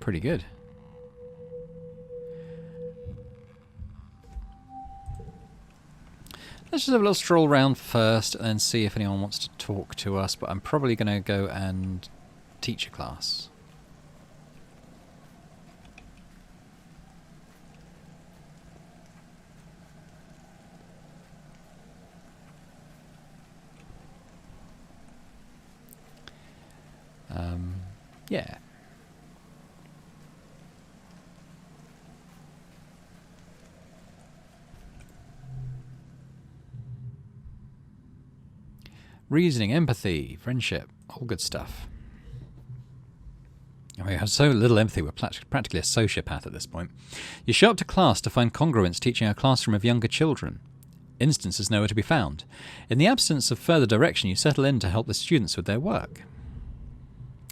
Pretty good. Let's just have a little stroll around first and then see if anyone wants to talk to us, but I'm probably going to go and teach a class. Yeah. Reasoning, empathy, friendship, all good stuff. I mean, we have so little empathy, we're practically a sociopath at this point. You show up to class to find congruence teaching a classroom of younger children. Instance is nowhere to be found. In the absence of further direction, you settle in to help the students with their work.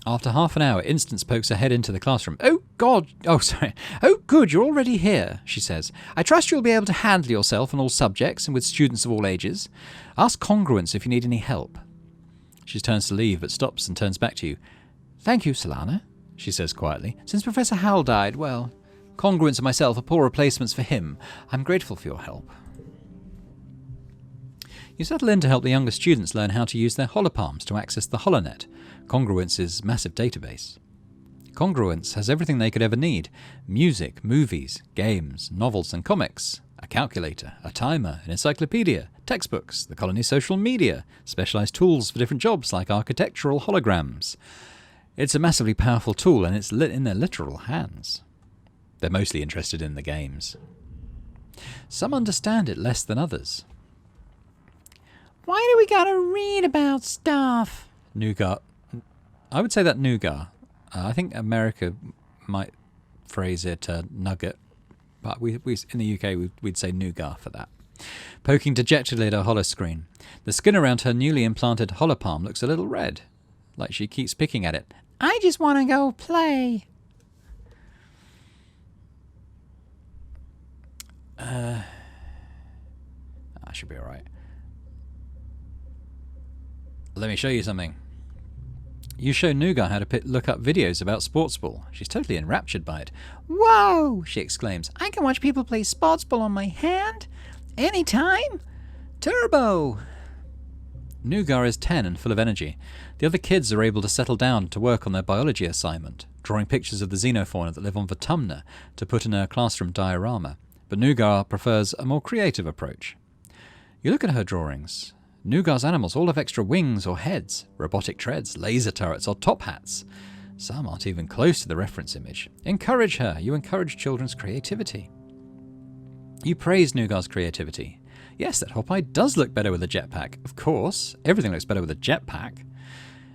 After half an hour, Instance pokes her head into the classroom. Oh, God! Oh, sorry. Oh, good, you're already here, she says. I trust you'll be able to handle yourself on all subjects and with students of all ages. Ask Congruence if you need any help. She turns to leave, but stops and turns back to you. Thank you, Solana, she says quietly. Since Professor Howell died, well, Congruence and myself are poor replacements for him. I'm grateful for your help. You settle in to help the younger students learn how to use their holopalms to access the HoloNet, Congruence's massive database. Congruence has everything they could ever need: music, movies, games, novels and comics, a calculator, a timer, an encyclopedia, textbooks, the colony's social media, specialized tools for different jobs like architectural holograms. It's a massively powerful tool and it's in their literal hands. They're mostly interested in the games. Some understand it less than others. Why do we gotta read about stuff? Nougat. I would say that nougat. I think America might phrase it nugget, but we in the UK we'd say nougat for that. Poking dejectedly at her holoscreen. The skin around her newly implanted holopalm looks a little red, like she keeps picking at it. I just want to go play. I should be alright. Let me show you something. You show Nougat how to look up videos about sports ball. She's totally enraptured by it. Whoa! She exclaims. I can watch people play sports ball on my hand? Anytime? Turbo! Nougat is 10 and full of energy. The other kids are able to settle down to work on their biology assignment, drawing pictures of the xenofauna that live on Vatumna to put in her classroom diorama. But Nougat prefers a more creative approach. You look at her drawings. Nougat's animals all have extra wings or heads, robotic treads, laser turrets or top hats. Some aren't even close to the reference image. Encourage her. You encourage children's creativity. You praise Nougat's creativity. Yes, that Hopeye does look better with a jetpack. Of course, everything looks better with a jetpack.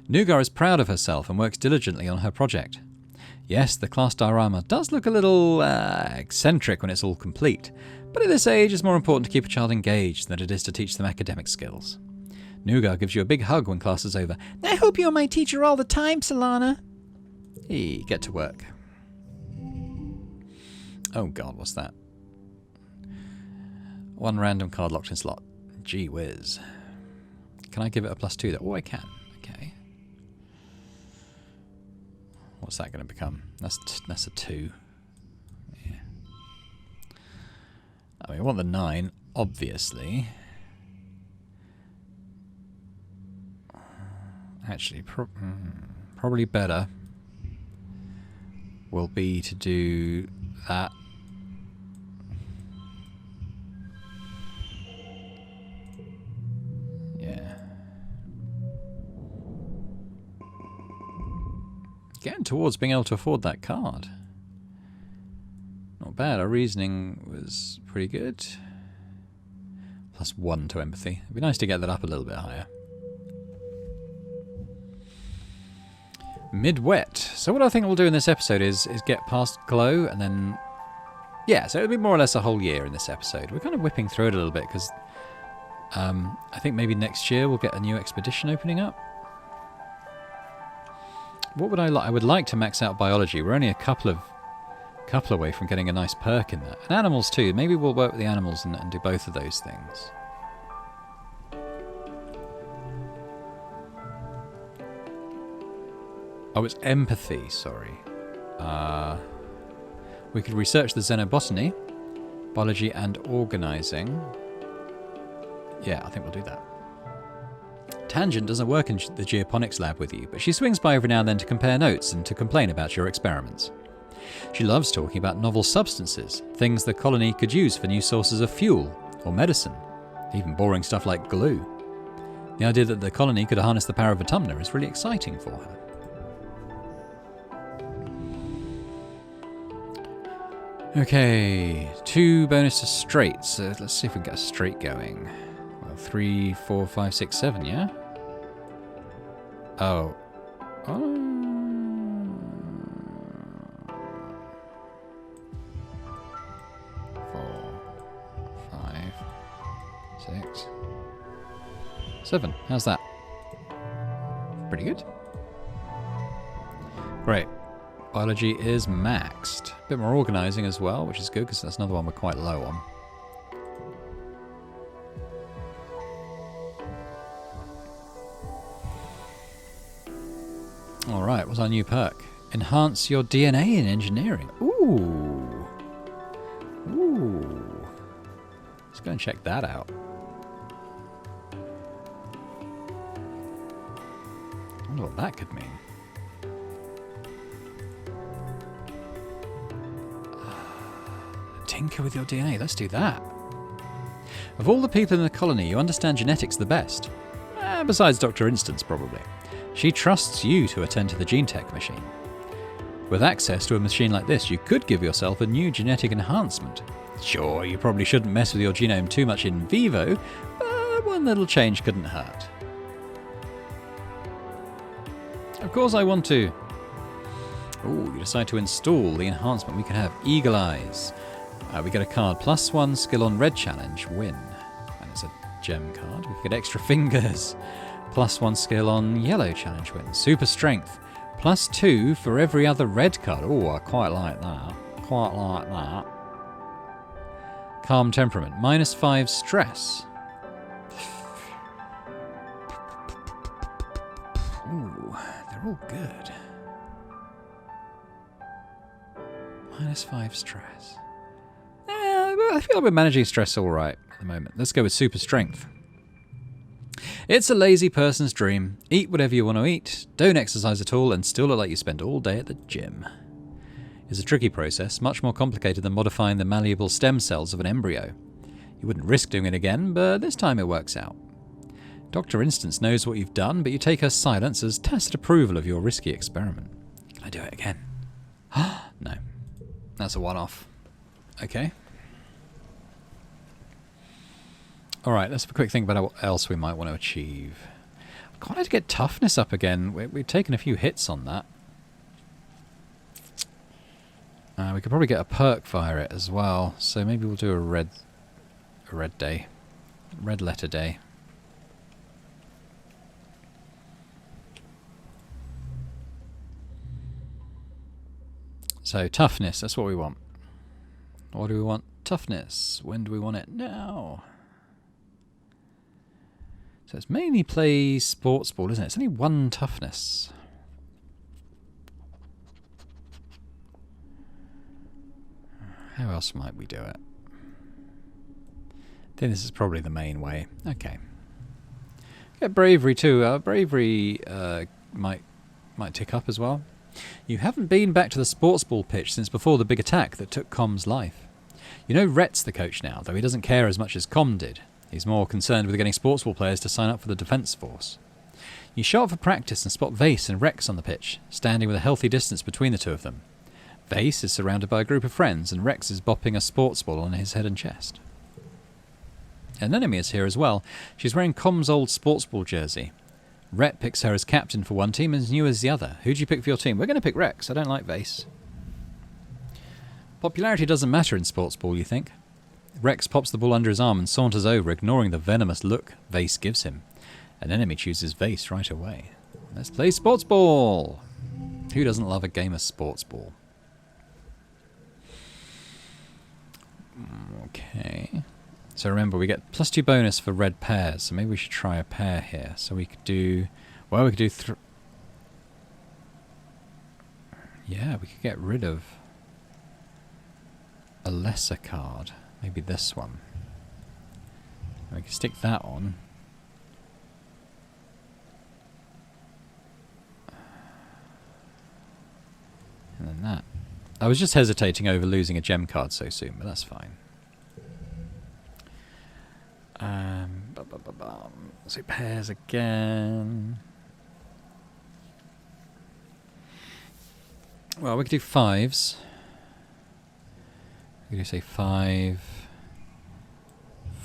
Nougat is proud of herself and works diligently on her project. Yes, the class diorama does look a little eccentric when it's all complete, but at this age it's more important to keep a child engaged than it is to teach them academic skills. Nougat gives you a big hug when class is over. I hope you're my teacher all the time, Solana. Hey, get to work. Oh god, what's that? One random card locked in slot. Gee whiz. Can I give it a +2 though? Oh, I can. Okay. What's that going to become? That's a 2. Yeah. I mean, I want the 9, obviously. Actually, probably better will be to do that. Yeah. Getting towards being able to afford that card. Not bad. Our reasoning was pretty good. +1 to empathy. It'd be nice to get that up a little bit higher. Mid-wet. So what I think we'll do in this episode is get past glow and then... Yeah, so it'll be more or less a whole year in this episode. We're kind of whipping through it a little bit because I think maybe next year we'll get a new expedition opening up. What would I like? I would like to max out biology. We're only a couple away from getting a nice perk in that. And animals too. Maybe we'll work with the animals and do both of those things. Oh, it's empathy, sorry. We could research the xenobotany, biology and organising. Yeah, I think we'll do that. Tangent doesn't work in the geoponics lab with you, but she swings by every now and then to compare notes and to complain about your experiments. She loves talking about novel substances, things the colony could use for new sources of fuel or medicine, even boring stuff like glue. The idea that the colony could harness the power of Autumna is really exciting for her. Okay, 2 bonus to straights. So let's see if we can get a straight going. Well, 3, 4, 5, 6, 7, yeah? Oh. 4, 5, 6, 7. How's that? Pretty good. Great. Biology is maxed. A bit more organising as well, which is good because that's another one we're quite low on. Alright, what's our new perk? Enhance your DNA in engineering. Ooh. Ooh. Let's go and check that out. I wonder what that could mean. Tinker with your DNA, let's do that. Of all the people in the colony, you understand genetics the best. Besides Dr. Instance, probably. She trusts you to attend to the gene tech machine. With access to a machine like this, you could give yourself a new genetic enhancement. Sure, you probably shouldn't mess with your genome too much in vivo, but one little change couldn't hurt. Of course I want to. Ooh, you decide to install the enhancement. We can have Eagle Eyes. We get a card, +1 skill on red challenge, win. And it's a gem card. We get extra fingers. +1 skill on yellow challenge, win. Super strength. +2 for every other red card. Oh, I quite like that. Quite like that. Calm temperament. -5 stress. Ooh, they're all good. -5 stress. I feel like we're managing stress all right at the moment. Let's go with super strength. It's a lazy person's dream. Eat whatever you want to eat, don't exercise at all, and still look like you spend all day at the gym. It's a tricky process, much more complicated than modifying the malleable stem cells of an embryo. You wouldn't risk doing it again, but this time it works out. Dr. Instance knows what you've done, but you take her silence as tacit approval of your risky experiment. Can I do it again? No. That's a one-off. Okay. Alright, let's have a quick think about what else we might want to achieve. I'd quite like to get toughness up again. We've taken a few hits on that. We could probably get a perk via it as well. So maybe we'll do a red day. Red letter day. So toughness, that's what we want. What do we want? Toughness. When do we want it? Now. So it's mainly play sports ball, isn't it? It's only 1 toughness. How else might we do it? I think this is probably the main way. Okay. Get bravery too. Bravery might tick up as well. You haven't been back to the sports ball pitch since before the big attack that took Com's life. You know Rhett's the coach now, though he doesn't care as much as Com did. He's more concerned with getting sports ball players to sign up for the defence force. You show up for practice and spot Vase and Rex on the pitch, standing with a healthy distance between the two of them. Vase is surrounded by a group of friends, and Rex is bopping a sports ball on his head and chest. An enemy is here as well. She's wearing Com's old sports ball jersey. Rhett picks her as captain for one team and as new as the other. Who do you pick for your team? We're going to pick Rex. I don't like Vase. Popularity doesn't matter in sports ball, you think? Rex pops the ball under his arm and saunters over, ignoring the venomous look Vase gives him. An enemy chooses Vase right away. Let's play sports ball! Who doesn't love a game of sports ball? Okay. So remember, we get +2 bonus for red pairs, so maybe we should try a pair here. So we could do... Well, we could do... Yeah, we could get rid of a lesser card. Maybe this one. We can stick that on. And then that. I was just hesitating over losing a gem card so soon, but that's fine. So pairs again. Well, we could do 5s. We could do, say, 5,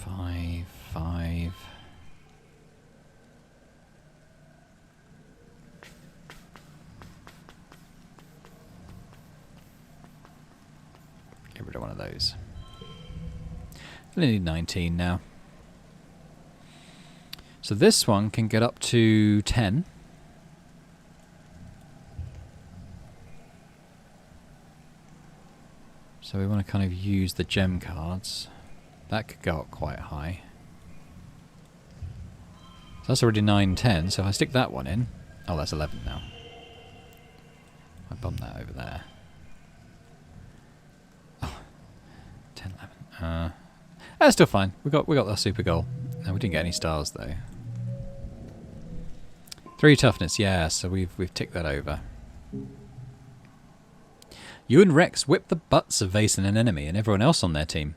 5, 5. Get rid of one of those. I only need 19 now. So this one can get up to 10. So we want to kind of use the gem cards. That could go up quite high. So that's already 9, 10. So if I stick that one in... Oh, that's 11 now. I bump that over there. Oh, 10, 11. That's still fine. We got our super goal. No, we didn't get any stars though. 3 toughness, yeah, so we've ticked that over. You and Rex whip the butts of Vase and an enemy and everyone else on their team.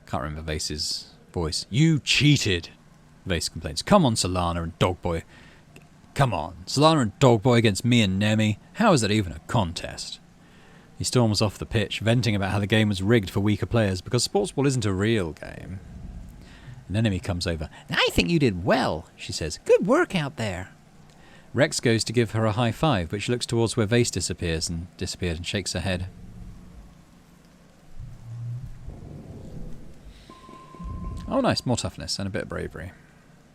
Can't remember Vase's voice. You cheated, Vase complains. Come on, Solana and Dogboy. Come on, Solana and Dogboy against me and Nemi. How is that even a contest? He storms off the pitch, venting about how the game was rigged for weaker players because sports ball isn't a real game. An enemy comes over. I think you did well, she says. Good work out there. Rex goes to give her a high five, but she looks towards where Vase disappeared and shakes her head. Oh nice, more toughness and a bit of bravery.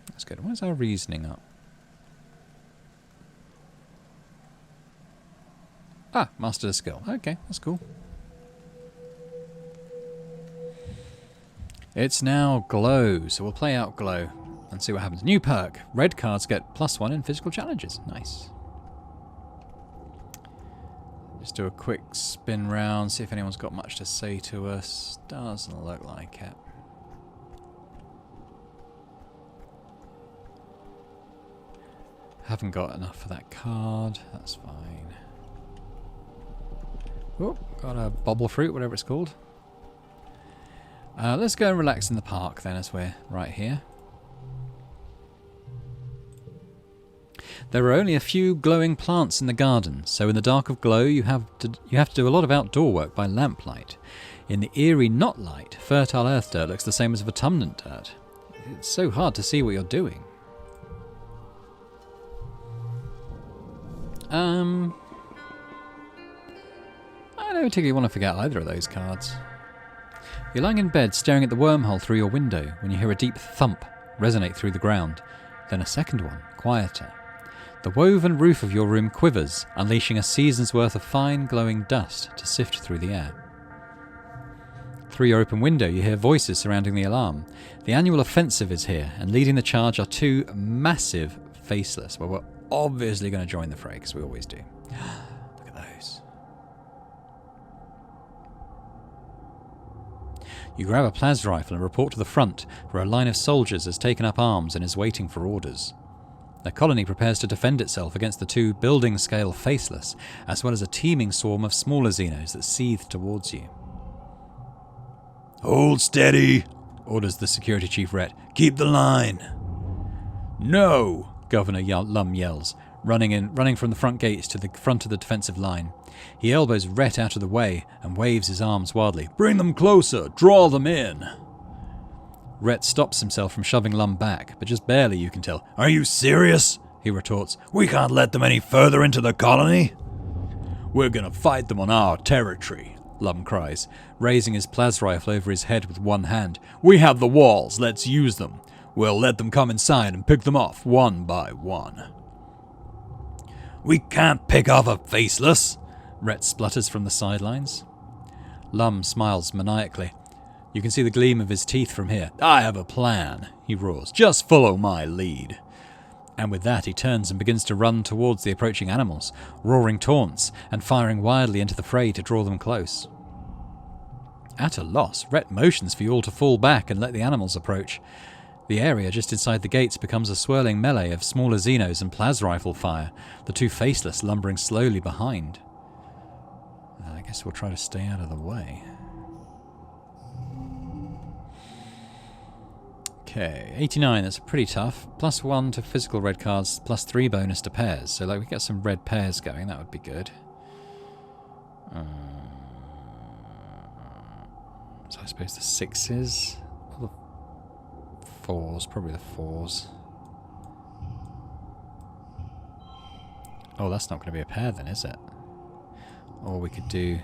That's good. Where's our reasoning up? Ah, mastered a skill. Okay, that's cool. It's now Glow, so we'll play out Glow and see what happens. New perk. Red cards get +1 in physical challenges. Nice. Just do a quick spin round, see if anyone's got much to say to us. Doesn't look like it. Haven't got enough for that card. That's fine. Oh, got a bobble fruit, whatever it's called. Let's go and relax in the park then, as we're right here. There are only a few glowing plants in the garden, so in the dark of Glow you have to do a lot of outdoor work by lamplight. In the eerie not light, fertile earth dirt looks the same as autumnant dirt. It's so hard to see what you're doing. I don't particularly want to forget either of those cards. You're lying in bed staring at the wormhole through your window when you hear a deep thump resonate through the ground. Then a second one, quieter. The woven roof of your room quivers, unleashing a season's worth of fine glowing dust to sift through the air. Through your open window you hear voices surrounding the alarm. The annual offensive is here, and leading the charge are 2 massive faceless. Well, we're obviously going to join the fray, because we always do. Look at those. You grab a plas rifle and report to the front, where a line of soldiers has taken up arms and is waiting for orders. The colony prepares to defend itself against the 2 building-scale faceless, as well as a teeming swarm of smaller Xenos that seethe towards you. Hold steady, orders the security chief Rhett. Keep the line. No, Governor Lum yells, running from the front gates to the front of the defensive line. He elbows Rhett out of the way and waves his arms wildly. Bring them closer! Draw them in! Rhett stops himself from shoving Lum back, but just barely, you can tell. Are you serious? He retorts. We can't let them any further into the colony. We're gonna fight them on our territory, Lum cries, raising his plas rifle over his head with one hand. We have the walls, let's use them. We'll let them come inside and pick them off one by one. We can't pick off a faceless, Rhett splutters from the sidelines. Lum smiles maniacally. You can see the gleam of his teeth from here. I have a plan, he roars. Just follow my lead. And with that he turns and begins to run towards the approaching animals, roaring taunts and firing wildly into the fray to draw them close. At a loss, Rhett motions for you all to fall back and let the animals approach. The area just inside the gates becomes a swirling melee of smaller Xenos and plas rifle fire, the two faceless lumbering slowly behind. I guess we'll try to stay out of the way. Okay, 89, that's pretty tough. +1 to physical red cards, +3 bonus to pairs. So like we get some red pairs going, that would be good. So I suppose the 6s, or the 4s, probably the 4s. Oh, that's not going to be a pair then, is it? Or we could do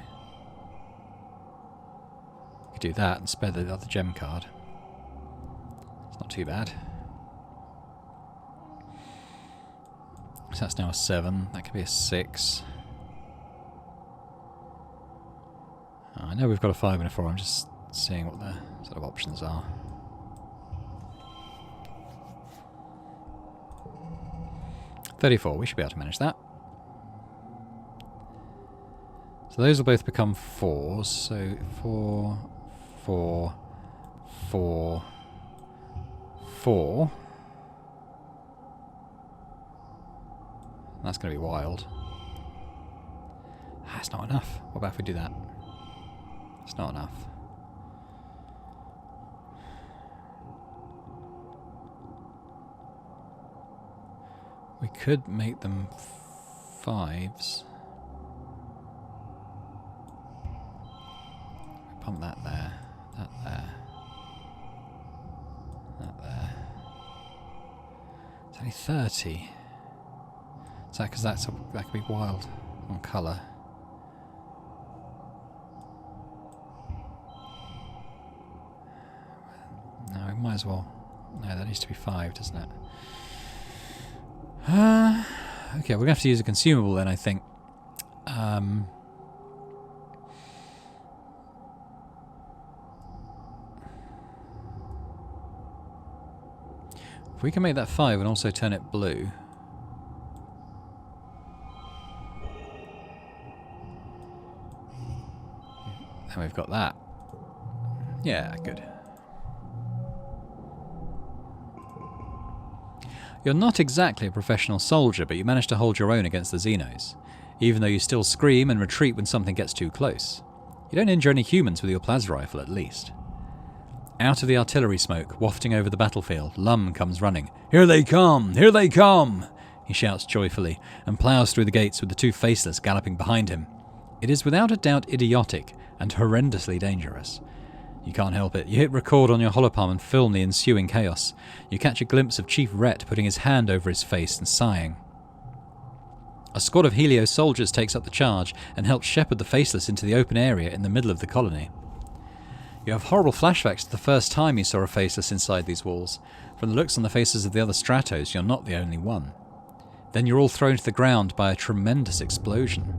that and spare the other gem card. Not too bad. So that's now a 7. That could be a 6. I know we've got a 5 and a 4. I'm just seeing what the sort of options are. $34. We should be able to manage that. So those will both become 4s. So 4, 4, 4. 4. That's going to be wild. That's not enough. What about if we do that? It's not enough. We could make them 5s. Pump that there. That there. That there. It's only 30. Is that because that could be wild on colour? No, we might as well. No, that needs to be 5, doesn't it? Okay, we're going to have to use a consumable then, I think. If we can make that 5 and also turn it blue. Then we've got that. Yeah, good. You're not exactly a professional soldier, but you manage to hold your own against the Xenos, even though you still scream and retreat when something gets too close. You don't injure any humans with your plas rifle, at least. Out of the artillery smoke, wafting over the battlefield, Lum comes running. Here they come! Here they come! He shouts joyfully, and plows through the gates with the two faceless galloping behind him. It is without a doubt idiotic and horrendously dangerous. You can't help it. You hit record on your holopalm and film the ensuing chaos. You catch a glimpse of Chief Rhett putting his hand over his face and sighing. A squad of Helio soldiers takes up the charge and helps shepherd the faceless into the open area in the middle of the colony. You have horrible flashbacks to the first time you saw a faceless inside these walls. From the looks on the faces of the other Stratos, you're not the only one. Then you're all thrown to the ground by a tremendous explosion.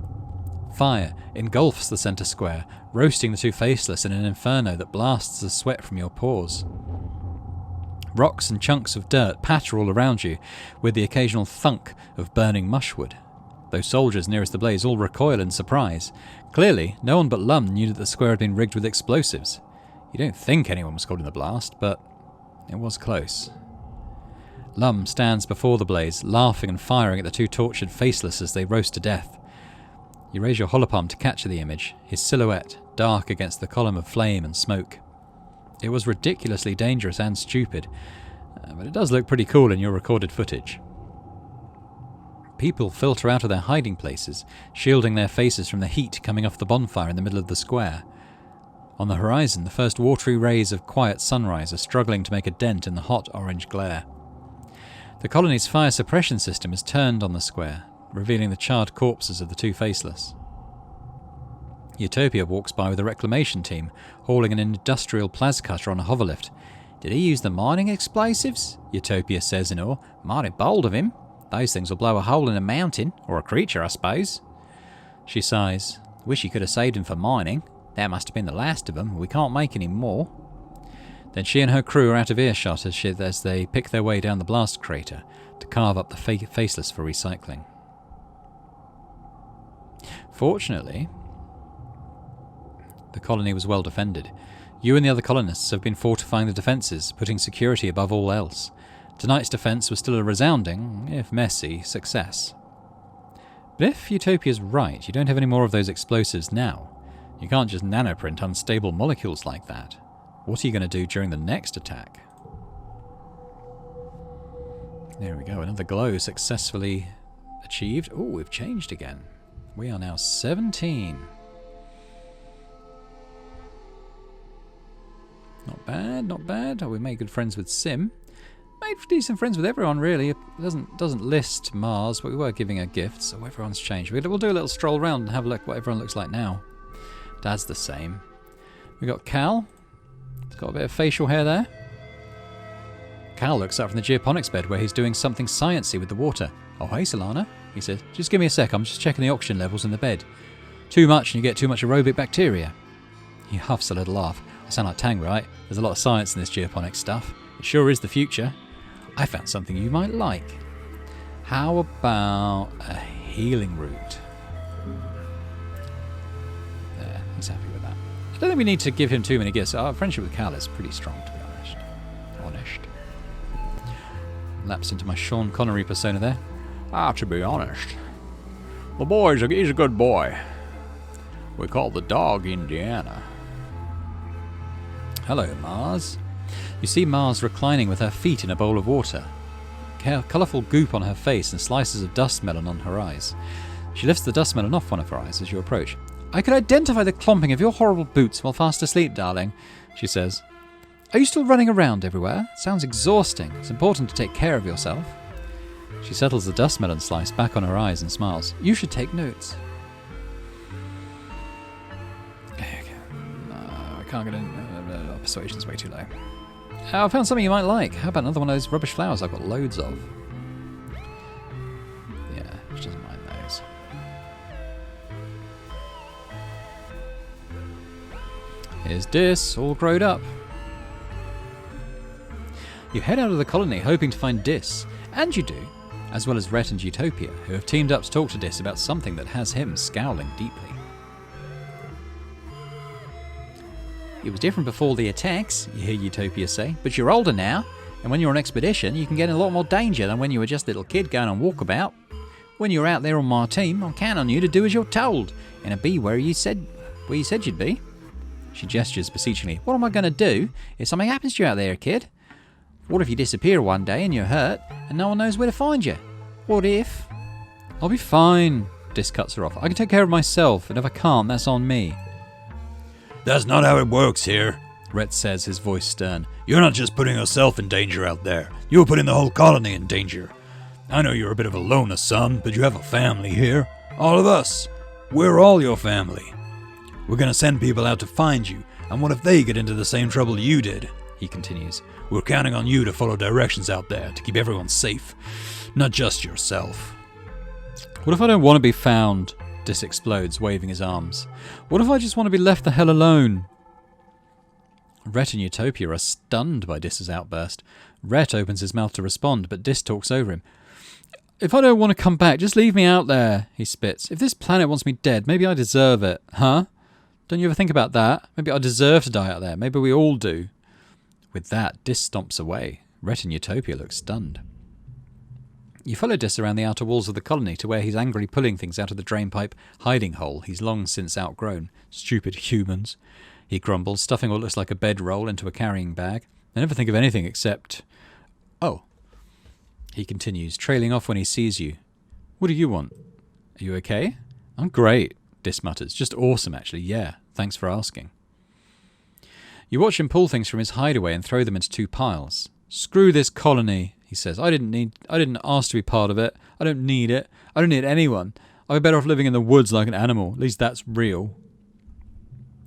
Fire engulfs the centre square, roasting the two faceless in an inferno that blasts the sweat from your pores. Rocks and chunks of dirt patter all around you, with the occasional thunk of burning mushwood. Those soldiers nearest the blaze all recoil in surprise. Clearly, no one but Lum knew that the square had been rigged with explosives. You don't think anyone was caught in the blast, but it was close. Lum stands before the blaze, laughing and firing at the two tortured faceless as they roast to death. You raise your holopalm to capture the image, his silhouette dark against the column of flame and smoke. It was ridiculously dangerous and stupid, but it does look pretty cool in your recorded footage. people filter out of their hiding places, shielding their faces from the heat coming off the bonfire in the middle of the square. On the horizon, the first watery rays of quiet sunrise are struggling to make a dent in the hot orange glare. The colony's fire suppression system is turned on the square, revealing the charred corpses of the two faceless. Utopia walks by with a reclamation team, hauling an industrial plas cutter on a hoverlift. "Did he use the mining explosives?" Utopia says in awe. "Mighty bold of him. Those things will blow a hole in a mountain, or a creature, I suppose." She sighs. "Wish he could have saved him for mining. That must have been the last of them. We can't make any more." Then she and her crew are out of earshot as they pick their way down the blast crater to carve up the faceless for recycling. Fortunately, the colony was well defended. You and the other colonists have been fortifying the defences, putting security above all else. Tonight's defence was still a resounding, if messy, success. But if Utopia's right, you don't have any more of those explosives now. You can't just nanoprint unstable molecules like that. What are you going to do during the next attack? There we go, another glow successfully achieved. Oh, we've changed again. We are now 17. Not bad, not bad. Oh, we made good friends with Sim. Made decent friends with everyone, really. It doesn't list Mars, but we were giving her gifts, so everyone's changed. We'll do a little stroll around and have a look what everyone looks like now. Dad's the same. We got Cal. He's got a bit of facial hair there. Cal looks up from the geoponics bed where he's doing something sciencey with the water. "Oh, hey, Solana," he says. "Just give me a sec, I'm just checking the oxygen levels in the bed. Too much and you get too much aerobic bacteria." He huffs a little laugh. "I sound like Tang, right? There's a lot of science in this geoponics stuff. It sure is the future. I found something you might like. How about a healing root?" There, he's happy with that. I don't think we need to give him too many gifts. Our friendship with Cal is pretty strong, to be honest. Lapsed into my Sean Connery persona there. To be honest, the boy's he's a good boy. We call the dog Indiana. Hello, Mars. You see Mars reclining with her feet in a bowl of water. Colourful goop on her face and slices of dust melon on her eyes. She lifts the dust melon off one of her eyes as you approach. "I could identify the clomping of your horrible boots while fast asleep, darling," she says. "Are you still running around everywhere? Sounds exhausting. It's important to take care of yourself." She settles the dust melon slice back on her eyes and smiles. "You should take notes." No, I can't get in. Persuasion's way too low. I found something you might like. How about another one of those rubbish flowers I've got loads of? Yeah, she doesn't mind those. Here's Dis, all growed up. You head out of the colony hoping to find Dis, and you do, as well as Rhett and Utopia, who have teamed up to talk to Dis about something that has him scowling deeply. "It was different before the attacks," you hear Utopia say, "but you're older now, and when you're on expedition, you can get in a lot more danger than when you were just a little kid going on walkabout. When you're out there on my team, I'll count on you to do as you're told, and be where you said you'd be." She gestures beseechingly. "What am I going to do if something happens to you out there, kid? What if you disappear one day and you're hurt, and no one knows where to find you? What if—" "I'll be fine," Dis cuts her off. "I can take care of myself, and if I can't, that's on me." "That's not how it works here," Rhett says, his voice stern. "You're not just putting yourself in danger out there. You're putting the whole colony in danger. I know you're a bit of a loner, son, but you have a family here. All of us. We're all your family. We're going to send people out to find you, and what if they get into the same trouble you did?" he continues. "We're counting on you to follow directions out there to keep everyone safe, not just yourself." "What if I don't want to be found?" Dis explodes, waving his arms. "What if I just want to be left the hell alone?" Rhett and Utopia are stunned by Dis's outburst. Rhett opens his mouth to respond, but Dis talks over him. "If I don't want to come back, just leave me out there," he spits. "If this planet wants me dead, maybe I deserve it, huh? Don't you ever think about that? Maybe I deserve to die out there. Maybe we all do." With that, Dis stomps away. Rhett and Utopia look stunned. You follow Dis around the outer walls of the colony to where he's angrily pulling things out of the drainpipe hiding hole he's long since outgrown. "Stupid humans," he grumbles, stuffing what looks like a bedroll into a carrying bag. "They never think of anything except—" "Oh," he continues, trailing off when he sees you. What do you want? Are you okay? I'm great, Dis mutters. Just awesome, actually. Yeah, thanks for asking. You watch him pull things from his hideaway and throw them into 2 piles. Screw this colony, he says. I didn't ask to be part of it. I don't need it. I don't need anyone. I'd be better off living in the woods like an animal. At least that's real.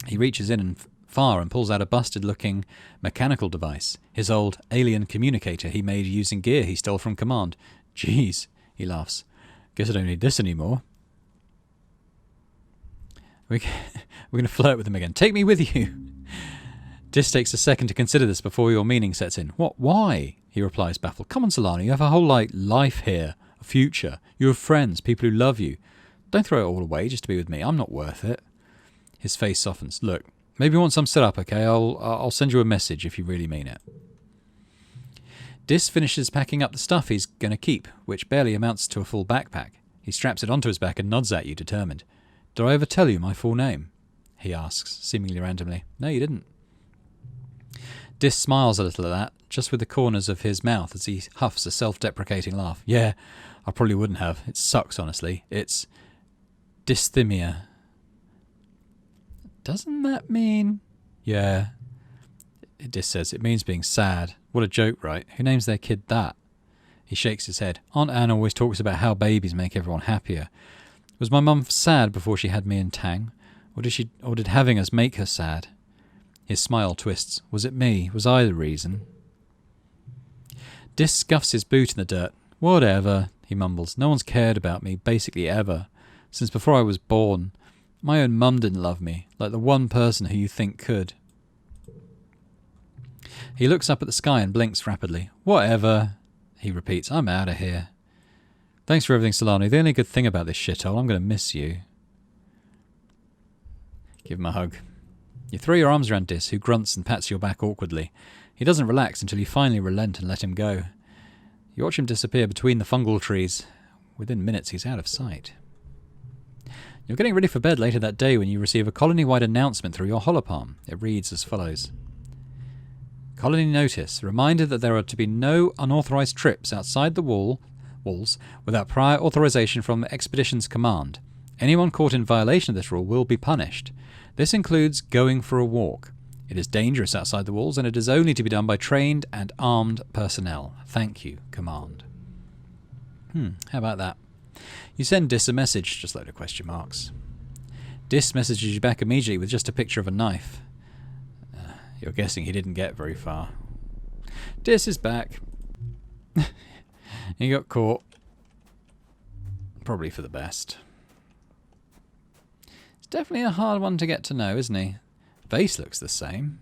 He reaches in far and pulls out a busted-looking mechanical device. His old alien communicator he made using gear he stole from Command. Jeez, he laughs. Guess I don't need this anymore. We're going to flirt with him again. Take me with you. Dis takes a second to consider this before your meaning sets in. What? Why? He replies, baffled. Come on, Solana, you have a whole, life here. A future. You have friends, people who love you. Don't throw it all away just to be with me. I'm not worth it. His face softens. Look, maybe once I'm set up, okay? I'll send you a message if you really mean it. Dis finishes packing up the stuff he's going to keep, which barely amounts to a full backpack. He straps it onto his back and nods at you, determined. Did I ever tell you my full name? He asks, seemingly randomly. No, you didn't. Dis smiles a little at that, just with the corners of his mouth as he huffs a self-deprecating laugh. Yeah, I probably wouldn't have. It sucks, honestly. It's dysthymia. Doesn't that mean... Yeah. Dis says, it means being sad. What a joke, right? Who names their kid that? He shakes his head. Aunt Anne always talks about how babies make everyone happier. Was my mum sad before she had me and Tang? Or did having us make her sad? His smile twists. Was it me? Was I the reason? Dis scuffs his boot in the dirt. Whatever, he mumbles. No one's cared about me, basically ever. Since before I was born. My own mum didn't love me, like the one person who you think could. He looks up at the sky and blinks rapidly. Whatever, he repeats. I'm out of here. Thanks for everything, Solano. The only good thing about this shithole, I'm going to miss you. Give him a hug. You throw your arms around Dis, who grunts and pats your back awkwardly. He doesn't relax until you finally relent and let him go. You watch him disappear between the fungal trees. Within minutes, he's out of sight. You're getting ready for bed later that day when you receive a colony-wide announcement through your holopalm. It reads as follows. Colony notice. Reminder that there are to be no unauthorized trips outside the walls without prior authorization from the Expedition's command. Anyone caught in violation of this rule will be punished. This includes going for a walk. It is dangerous outside the walls, and it is only to be done by trained and armed personnel. Thank you, Command. How about that? You send Dis a message, just load of question marks. Dis messages you back immediately with just a picture of a knife. You're guessing he didn't get very far. Dis is back. He got caught. Probably for the best. It's definitely a hard one to get to know, isn't he? Vase looks the same.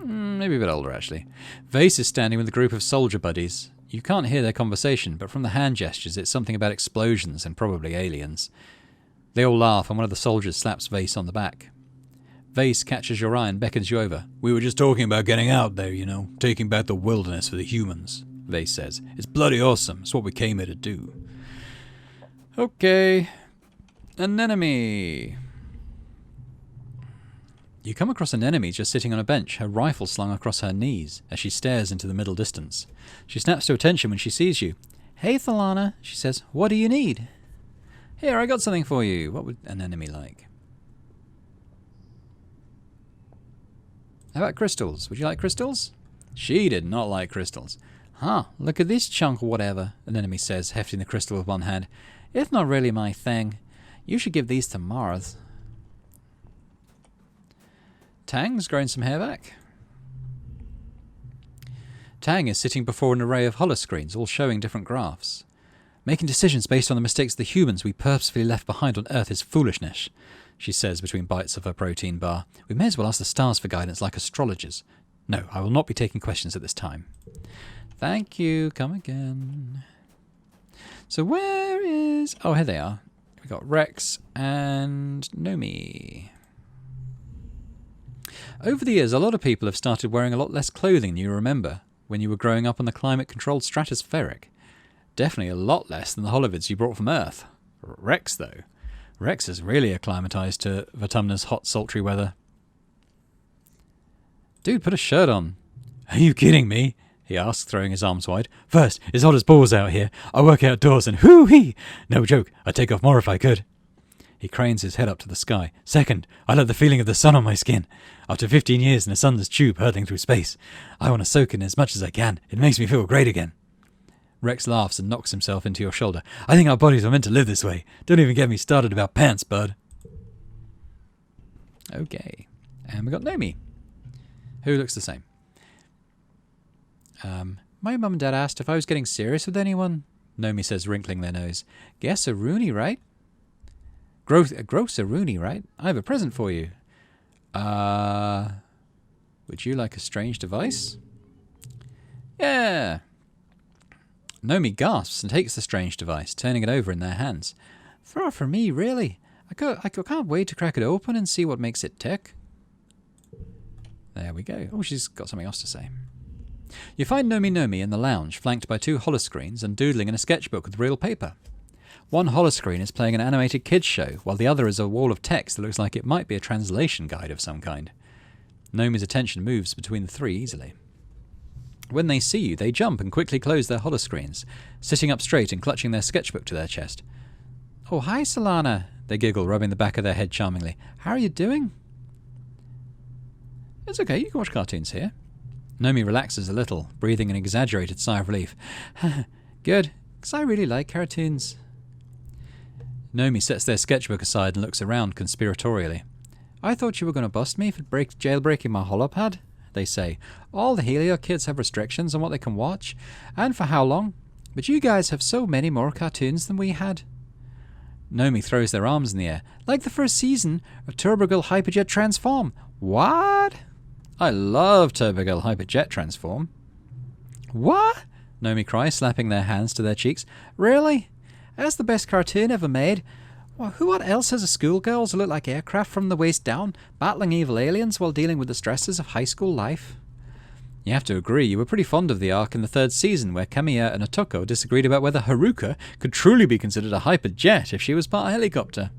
Maybe a bit older, actually. Vase is standing with a group of soldier buddies. You can't hear their conversation, but from the hand gestures, it's something about explosions and probably aliens. They all laugh, and one of the soldiers slaps Vase on the back. Vase catches your eye and beckons you over. We were just talking about getting out there, you know, taking back the wilderness for the humans, Vase says. It's bloody awesome. It's what we came here to do. Okay. An enemy. You come across an enemy just sitting on a bench, her rifle slung across her knees, as she stares into the middle distance. She snaps to attention when she sees you. Hey, Thalana, she says. What do you need? Here, I got something for you. What would an enemy like? How about crystals? Would you like crystals? She did not like crystals. Huh, look at this chunk of whatever, an enemy says, hefting the crystal with one hand. It's not really my thing. You should give these to Mars. Tang's growing some hair back. Tang is sitting before an array of holoscreens, all showing different graphs. Making decisions based on the mistakes of the humans we purposefully left behind on Earth is foolishness, she says between bites of her protein bar. We may as well ask the stars for guidance like astrologers. No, I will not be taking questions at this time. Thank you. Come again. So where is... Oh, here they are. We've got Rex and Nomi. Over the years, a lot of people have started wearing a lot less clothing than you remember when you were growing up on the climate-controlled stratospheric. Definitely a lot less than the holovids you brought from Earth. Rex, though. Rex is really acclimatized to Vatumna's hot, sultry weather. Dude, put a shirt on. Are you kidding me? he asks, throwing his arms wide. First, it's hot as balls out here. I work outdoors and hoo-hee! No joke, I'd take off more if I could. He cranes his head up to the sky. Second, I love the feeling of the sun on my skin. After 15 years in a sunless tube hurtling through space, I want to soak in as much as I can. It makes me feel great again. Rex laughs and knocks himself into your shoulder. I think our bodies are meant to live this way. Don't even get me started about pants, bud. Okay. And we got Nomi, who looks the same. My mum and dad asked if I was getting serious with anyone, Nomi says, wrinkling their nose. Guess a Rooney, right? Gross a Rooney, right? I have a present for you. Would you like a strange device? Yeah. Nomi gasps and takes the strange device, turning it over in their hands. Far from me, really. I can't wait to crack it open and see what makes it tick. There we go. Oh, she's got something else to say. You find Nomi in the lounge, flanked by 2 holoscreens and doodling in a sketchbook with real paper. One holoscreen is playing an animated kids show, while the other is a wall of text that looks like it might be a translation guide of some kind. Nomi's attention moves between the 3 easily. When they see you, they jump and quickly close their holoscreens, sitting up straight and clutching their sketchbook to their chest. Oh, hi, Solana, they giggle, rubbing the back of their head charmingly. How are you doing? It's okay, you can watch cartoons here. Nomi relaxes a little, breathing an exaggerated sigh of relief. Good, because I really like cartoons. Nomi sets their sketchbook aside and looks around conspiratorially. I thought you were going to bust me for jailbreaking my holopad, they say. All the Helio kids have restrictions on what they can watch, and for how long. But you guys have so many more cartoons than we had. Nomi throws their arms in the air. Like the first season of Turbo Girl Hyperjet Transform. What? I love Turbo Girl Hyperjet Transform. What? Nomi cries, slapping their hands to their cheeks. Really? That's the best cartoon ever made. Well, what else has a schoolgirls who look like aircraft from the waist down, battling evil aliens while dealing with the stresses of high school life? You have to agree, you were pretty fond of the arc in the 3rd season where Kamiya and Otoko disagreed about whether Haruka could truly be considered a hyperjet if she was part helicopter.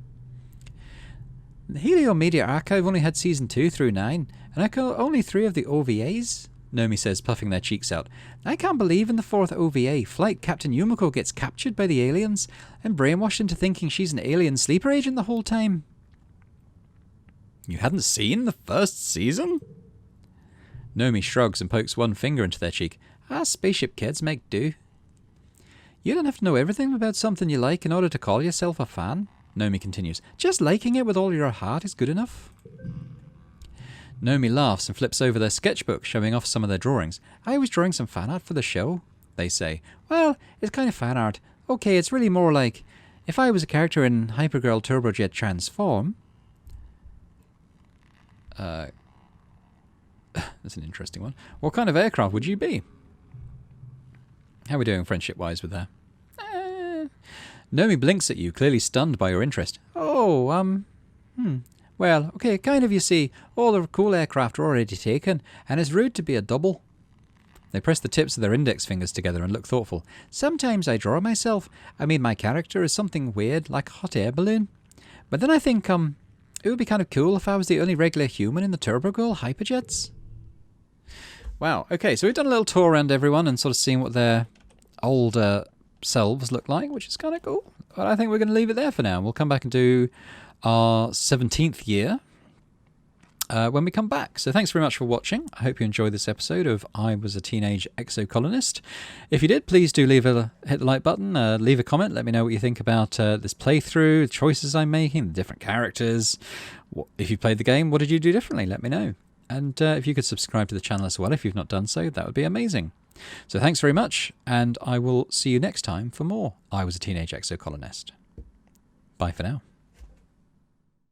The Helio Media Archive only had season 2 through 9, and I call only 3 of the OVAs, Nomi says, puffing their cheeks out. I can't believe in the 4th OVA, Flight Captain Yumiko gets captured by the aliens and brainwashed into thinking she's an alien sleeper agent the whole time. You hadn't seen the 1st season? Nomi shrugs and pokes one finger into their cheek. Spaceship kids make do. You don't have to know everything about something you like in order to call yourself a fan, Nomi continues. Just liking it with all your heart is good enough. Nomi laughs and flips over their sketchbook, showing off some of their drawings. I was drawing some fan art for the show, they say. Well, it's kind of fan art. Okay, it's really more like if I was a character in Hypergirl Turbojet Transform. That's an interesting one. What kind of aircraft would you be? How are we doing friendship-wise with her? Nomi blinks at you, clearly stunned by your interest. Oh, Well, okay, kind of, you see. All the cool aircraft are already taken, and it's rude to be a double. They press the tips of their index fingers together and look thoughtful. Sometimes I draw myself. I mean, my character is something weird, like a hot air balloon. But then I think, it would be kind of cool if I was the only regular human in the Turbo Girl Hyperjets. Wow, okay, so we've done a little tour around everyone and sort of seen what their older selves look like, which is kind of cool. But I think we're going to leave it there for now. We'll come back and do our 17th year when we come back. So thanks very much for watching. I hope you enjoyed this episode of I Was a Teenage Exocolonist. If you did, please do hit the like button, leave a comment, let me know what you think about this playthrough, the choices I'm making, the different characters. If you played the game, what did you do differently? Let me know. And if you could subscribe to the channel as well if you've not done so, that would be amazing. So thanks very much, and I will see you next time for more I Was a Teenage Exocolonist. Bye for now.